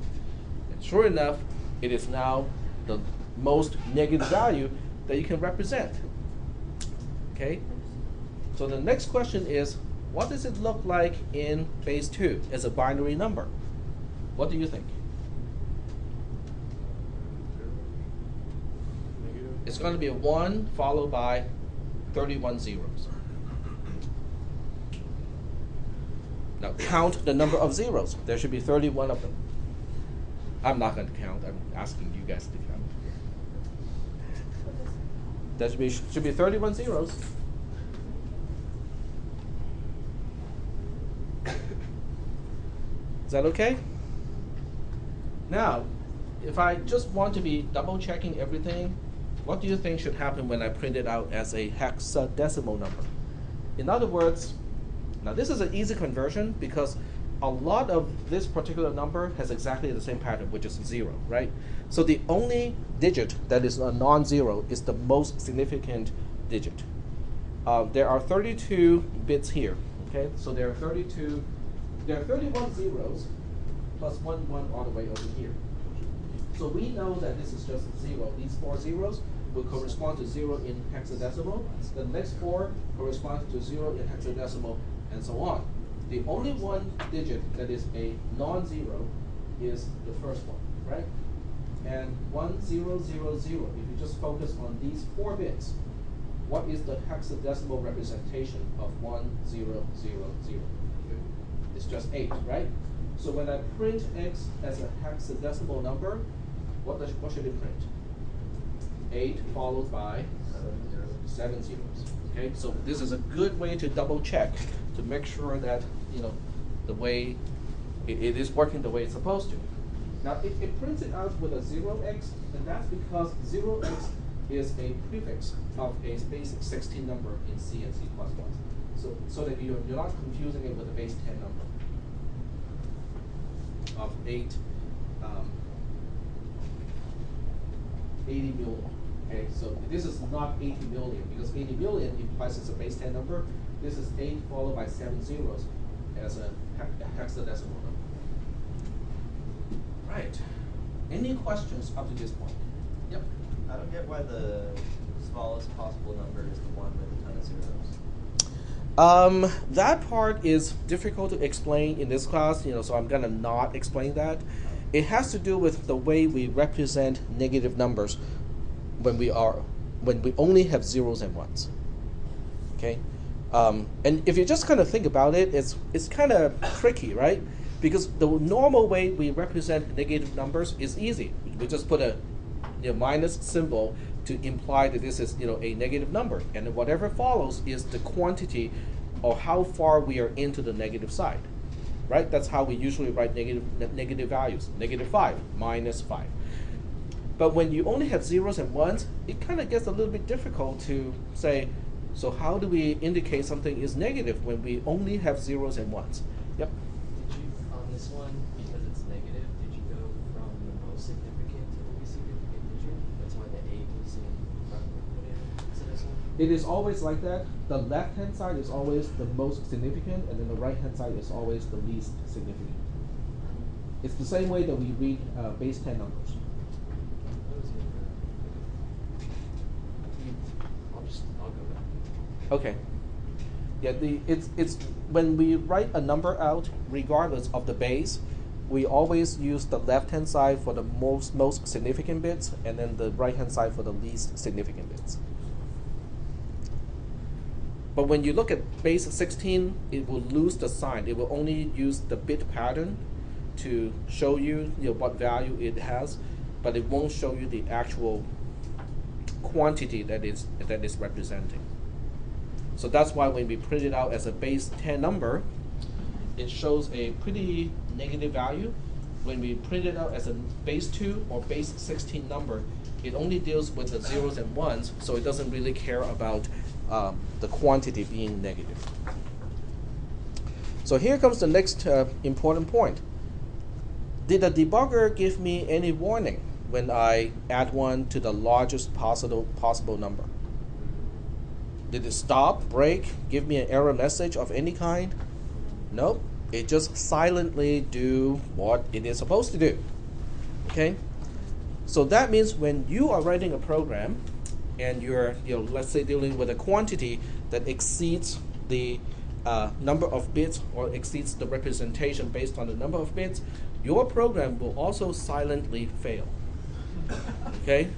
And sure enough, it is now the most negative value that you can represent. Okay? So the next question is, what does it look like in base 2 as a binary number? What do you think? It's going to be a 1 followed by 31 zeros. Now count the number of zeros. There should be 31 of them. I'm not going to count. I'm asking you guys to count. There should be 31 zeros. Is that okay? Now, if I just want to be double checking everything, what do you think should happen when I print it out as a hexadecimal number? In other words, now this is an easy conversion because a lot of this particular number has exactly the same pattern, which is 0, right? So the only digit that is a non-zero is the most significant digit. There are 32 bits here, okay? So there are 31 zeros plus 1 all the way over here. So we know that this is just 0. These 4 zeros will correspond to 0 in hexadecimal. The next 4 corresponds to 0 in hexadecimal, and so on. The only one digit that is a non-zero is the first one, right? And 1000, if you just focus on these 4 bits, what is the hexadecimal representation of 1000? It's just 8, right? So when I print x as a hexadecimal number, what should it print? 8 followed by 7 zeros. Okay, so this is a good way to double check to make sure that the way it is working the way it's supposed to. Now it prints it out with a 0x, and that's because 0x is a prefix of a basic 16 number in C and C++. So that you're not confusing it with a base 10 number of 80 million. Okay, so this is not 80 million because 80 million implies it's a base 10 number. This is 8 followed by 7 zeros as a hexadecimal number. Right. Any questions up to this point? Yep. I don't get why the smallest possible number is the one with a ton of zeros. That part is difficult to explain in this class, so I'm gonna not explain that. It has to do with the way we represent negative numbers when we only have zeros and ones. Okay, and if you just kind of think about it, it's kind of tricky, right? Because the normal way we represent negative numbers is easy. We just put a minus symbol to imply that this is a negative number, and then whatever follows is the quantity or how far we are into the negative side, right? That's how we usually write negative values. -5, -5. But when you only have zeros and ones, it kind of gets a little bit difficult to say, so how do we indicate something is negative when we only have zeros and ones? Yep. Did you, on this one, because it's negative, did you go from the most significant to the least significant digit? That's why the 8 was in front of this one? It is always like that. The left-hand side is always the most significant, and then the right-hand side is always the least significant. It's the same way that we read base 10 numbers. I'll go back. Okay. Yeah, it's when we write a number out, regardless of the base, we always use the left-hand side for the most significant bits, and then the right-hand side for the least significant bits. But when you look at base 16, it will lose the sign. It will only use the bit pattern to show you, what value it has, but it won't show you the actual quantity that is representing. So that's why when we print it out as a base 10 number, it shows a pretty negative value. When we print it out as a base 2 or base 16 number, it only deals with the zeros and ones, so it doesn't really care about the quantity being negative. So here comes the next important point. Did the debugger give me any warning when I add 1 to the largest possible number? Did it stop, break, give me an error message of any kind? Nope. It just silently do what it is supposed to do. Okay? So that means when you are writing a program and you're, let's say dealing with a quantity that exceeds the number of bits or exceeds the representation based on the number of bits, your program will also silently fail. Okay?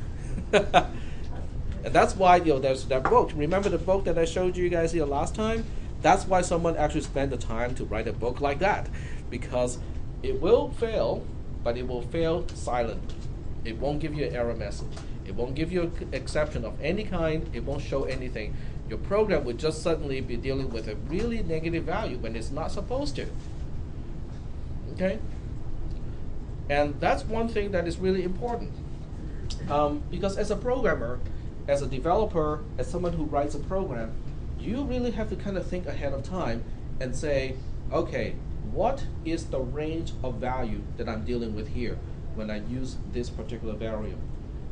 And that's why there's that book. Remember the book that I showed you guys here last time? That's why someone actually spent the time to write a book like that, because it will fail, but it will fail silently. It won't give you an error message. It won't give you an exception of any kind. It won't show anything. Your program would just suddenly be dealing with a really negative value when it's not supposed to. Okay? And that's one thing that is really important. Because as a programmer, as a developer, as someone who writes a program, you really have to kind of think ahead of time and say, okay, what is the range of value that I'm dealing with here when I use this particular variable?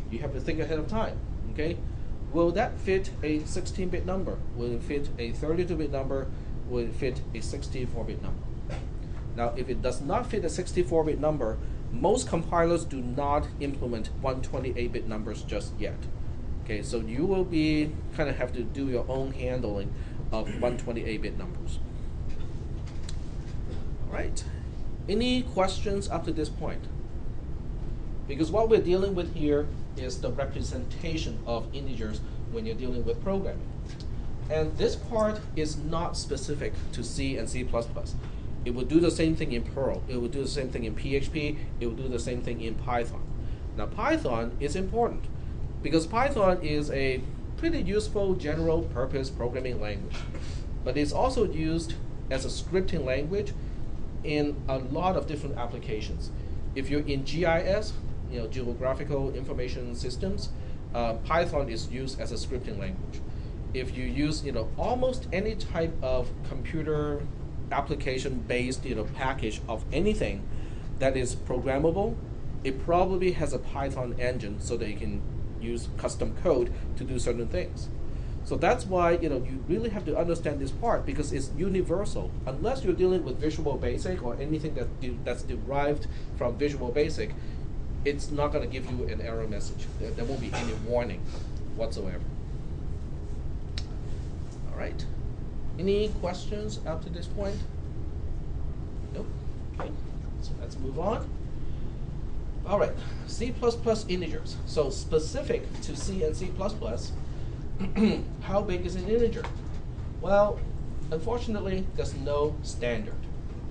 You have to think ahead of time, okay? Will that fit a 16-bit number? Will it fit a 32-bit number? Will it fit a 64-bit number? Now, if it does not fit a 64-bit number, most compilers do not implement 128-bit numbers just yet. Okay, so you will be kind of have to do your own handling of 128-bit numbers. All right. Any questions up to this point? Because what we're dealing with here is the representation of integers when you're dealing with programming. And this part is not specific to C and C++. It will do the same thing in Perl. It will do the same thing in PHP. It will do the same thing in Python. Now, Python is important because Python is a pretty useful general purpose programming language. But it's also used as a scripting language in a lot of different applications. If you're in GIS, geographical information systems, Python is used as a scripting language. If you use almost any type of computer application-based package of anything that is programmable, it probably has a Python engine so that you can use custom code to do certain things. So that's why you really have to understand this part because it's universal. Unless you're dealing with Visual Basic or anything that's derived from Visual Basic, it's not going to give you an error message. There won't be any warning whatsoever. All right. Any questions up to this point? Nope. Okay. So let's move on. All right. C++ integers. So specific to C and C++. How big is an integer? Well, unfortunately, there's no standard.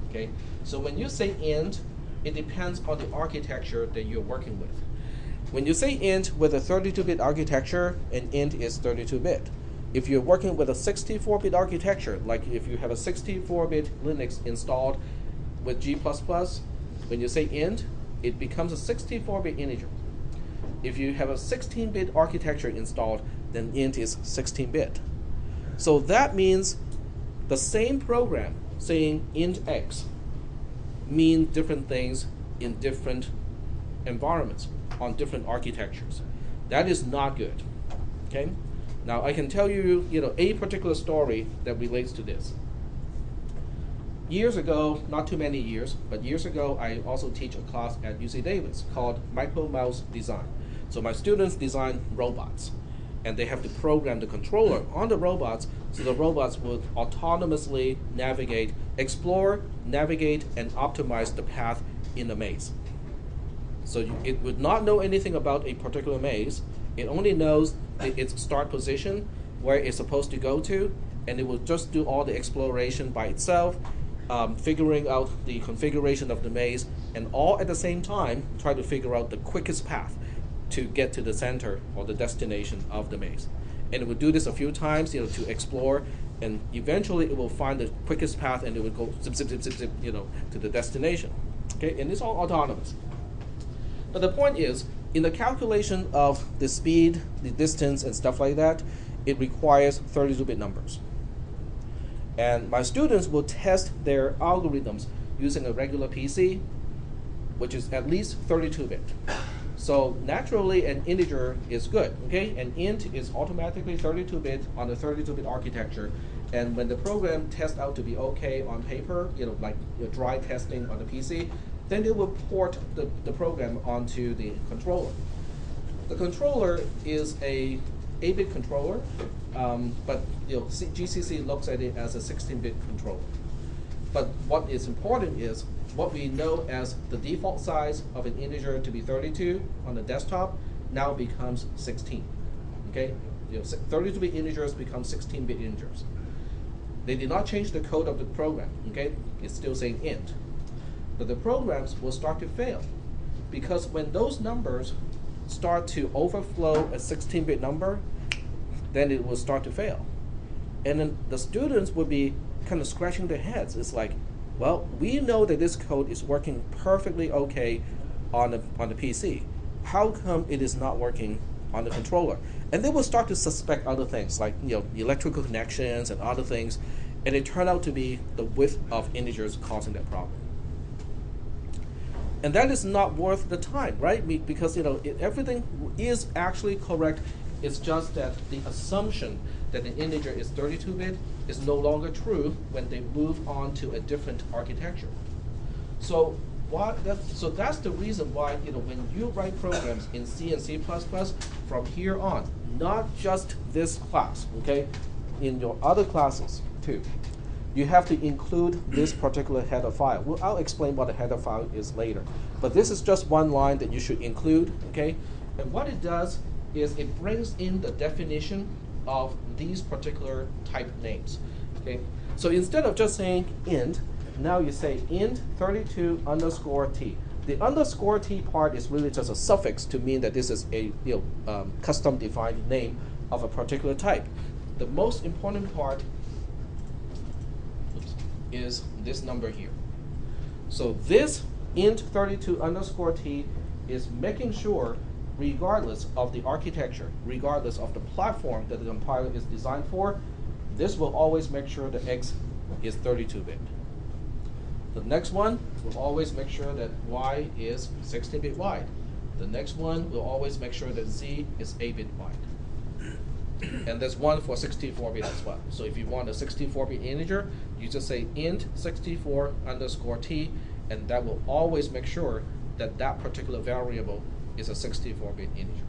Okay, so when you say int, it depends on the architecture that you're working with. When you say int with a 32-bit architecture, an int is 32-bit. If you're working with a 64-bit architecture, like if you have a 64-bit Linux installed with G++, when you say int, it becomes a 64-bit integer. If you have a 16-bit architecture installed, then int is 16-bit. So that means the same program saying int x mean different things in different environments on different architectures. That is not good. Okay? Now I can tell you, a particular story that relates to this. Years ago, not too many years, but years ago, I also teach a class at UC Davis called Micro Mouse Design. So my students design robots, and they have to program the controller on the robots so the robots would autonomously explore, navigate, and optimize the path in the maze. So it would not know anything about a particular maze. It only knows its start position, where it's supposed to go to, and it will just do all the exploration by itself, figuring out the configuration of the maze, and all at the same time try to figure out the quickest path to get to the center or the destination of the maze. And it will do this a few times, to explore, and eventually it will find the quickest path and it will go zip, zip, zip, zip, zip, to the destination. Okay, and it's all autonomous. But the point is, in the calculation of the speed, the distance, and stuff like that, it requires 32-bit numbers. And my students will test their algorithms using a regular PC, which is at least 32-bit. So naturally, an integer is good, okay? An int is automatically 32-bit on a 32-bit architecture, and when the program tests out to be okay on paper, like dry testing on the PC, then it will port the program onto the controller. The controller is a 8-bit controller, but GCC looks at it as a 16-bit controller. But what is important is what we know as the default size of an integer to be 32 on the desktop now becomes 16. Okay, 32-bit integers become 16-bit integers. They did not change the code of the program. Okay, it's still saying int, but the programs will start to fail because when those numbers start to overflow a 16-bit number, then it will start to fail, and then the students will be kind of scratching their heads. It's like, well, we know that this code is working perfectly okay on the PC. How come it is not working on the controller? And they will start to suspect other things like electrical connections and other things, and it turned out to be the width of integers causing that problem. And that is not worth the time, right? Because everything is actually correct. It's just that the assumption that an integer is 32-bit is no longer true when they move on to a different architecture. So that's the reason why when you write programs in C and C++ from here on, not just this class, okay, in your other classes too, you have to include this particular header file. Well, I'll explain what a header file is later, but this is just one line that you should include, okay? And what it does is it brings in the definition of these particular type names, okay? So instead of just saying int, now you say int 32 underscore t. The underscore t part is really just a suffix to mean that this is a custom defined name of a particular type. The most important part is this number here. So this int 32 underscore t is making sure, regardless of the architecture, regardless of the platform that the compiler is designed for, this will always make sure that x is 32-bit. The next one will always make sure that y is 16-bit wide. The next one will always make sure that Z is 8-bit wide. And there's one for 64-bit as well. So if you want a 64-bit integer, you just say int 64 underscore t, and that will always make sure that that particular variable is a 64-bit integer.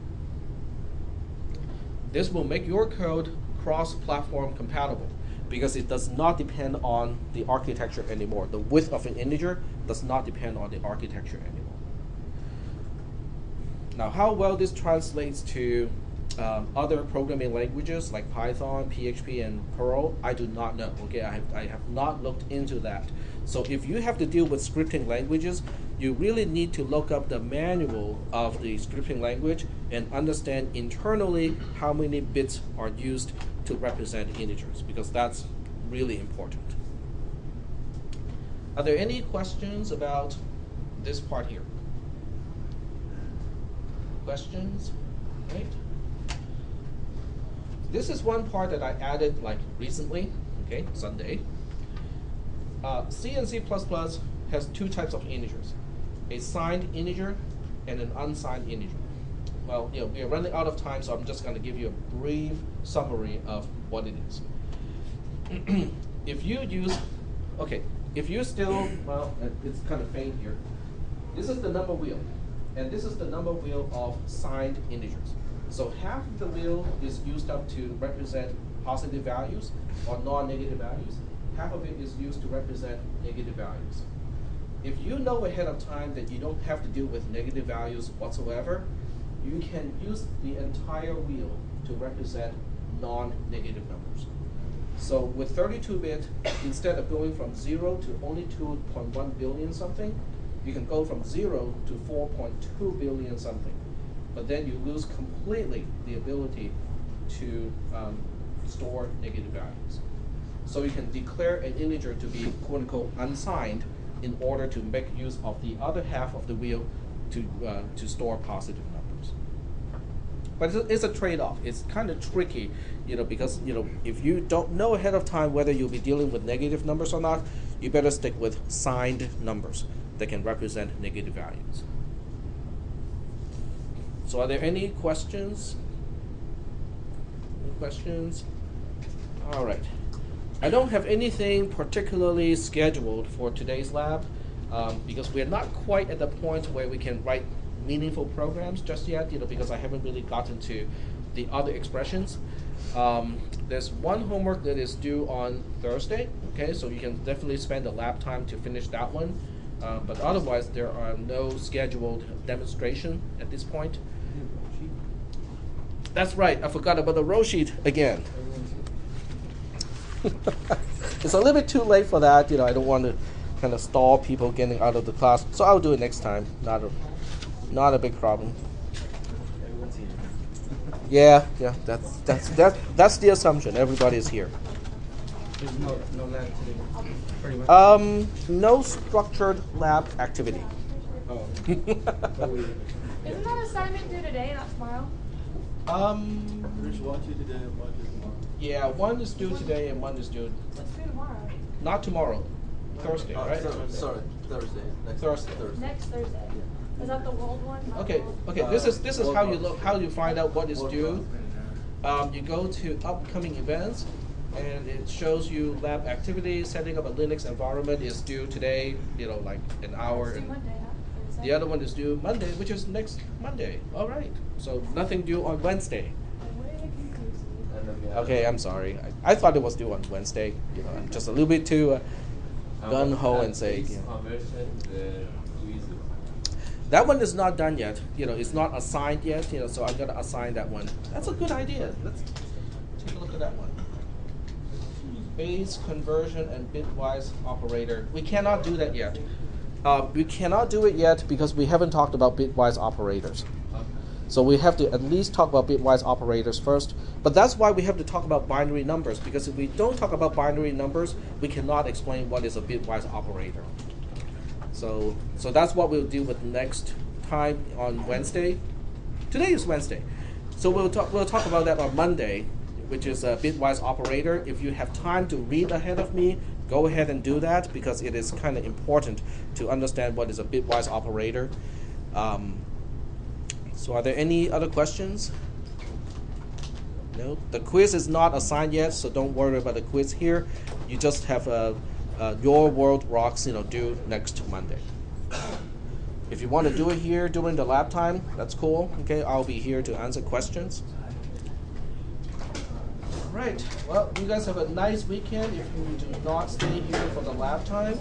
This will make your code cross-platform compatible because it does not depend on the architecture anymore. The width of an integer does not depend on the architecture anymore. Now, how well this translates to other programming languages like Python, PHP, and Perl, I do not know. Okay, I have not looked into that. So if you have to deal with scripting languages, you really need to look up the manual of the scripting language and understand internally how many bits are used to represent integers, because that's really important. Are there any questions about this part here? Questions? Right? This is one part that I added like recently, okay, Sunday. C and C++ has two types of integers, a signed integer and an unsigned integer. Well, we are running out of time, so I'm just going to give you a brief summary of what it is. If you still, well, it's kind of faint here. This is the number wheel, and this is the number wheel of signed integers. So half of the wheel is used up to represent positive values or non-negative values. Half of it is used to represent negative values. If you know ahead of time that you don't have to deal with negative values whatsoever, you can use the entire wheel to represent non-negative numbers. So with 32-bit, instead of going from 0 to only 2.1 billion something, you can go from 0 to 4.2 billion something. But then you lose completely the ability to store negative values. So you can declare an integer to be quote-unquote unsigned in order to make use of the other half of the wheel to store positive numbers. But it's a trade-off. It's kind of tricky, because if you don't know ahead of time whether you'll be dealing with negative numbers or not, you better stick with signed numbers that can represent negative values. So are there any questions? Any questions? All right. I don't have anything particularly scheduled for today's lab because we're not quite at the point where we can write meaningful programs just yet, because I haven't really gotten to the other expressions. There's one homework that is due on Thursday, okay, so you can definitely spend the lab time to finish that one. But otherwise, there are no scheduled demonstration at this point. That's right, I forgot about the row sheet again. It's a little bit too late for that. I don't want to kind of stall people getting out of the class, so I'll do it next time. Not a big problem. Yeah, that's the assumption. Everybody is here. There's no lab today, pretty much. No structured lab activity. Oh. Isn't that assignment due today, not tomorrow? There's one due today and one due tomorrow. Yeah, one is due today and one is due What's due tomorrow? not tomorrow, Thursday, right? Sorry, Thursday. Thursday. Next Thursday. Is that the world one? Not Okay, the world? okay. This is how you find out what is due. You go to upcoming events, and it shows you lab activities. Setting up a Linux environment is due today. Like an hour. It's due Monday, huh? Thursday? The other one is due Monday, which is next Monday. All right. So nothing due on Wednesday. Way to confuse me. Okay, I'm sorry. I thought it was due on Wednesday. I'm just a little bit too gun ho and say. That one is not done yet. It's not assigned yet. So I'm gonna assign that one. That's a good idea. Let's take a look at that one. Base conversion and bitwise operator. We cannot do that yet. We cannot do it yet because we haven't talked about bitwise operators. So we have to at least talk about bitwise operators first. But that's why we have to talk about binary numbers, because if we don't talk about binary numbers, we cannot explain what is a bitwise operator. So that's what we'll deal with next time on Wednesday. Today is Wednesday. So we'll talk about that on Monday, which is a bitwise operator. If you have time to read ahead of me, go ahead and do that, because it is kind of important to understand what is a bitwise operator. So are there any other questions? No. The quiz is not assigned yet, so don't worry about the quiz here. You just have Your World Rocks, due next Monday. If you want to do it here during the lab time, that's cool. Okay, I'll be here to answer questions. All right. Well, you guys have a nice weekend. If you do not stay here for the lab time.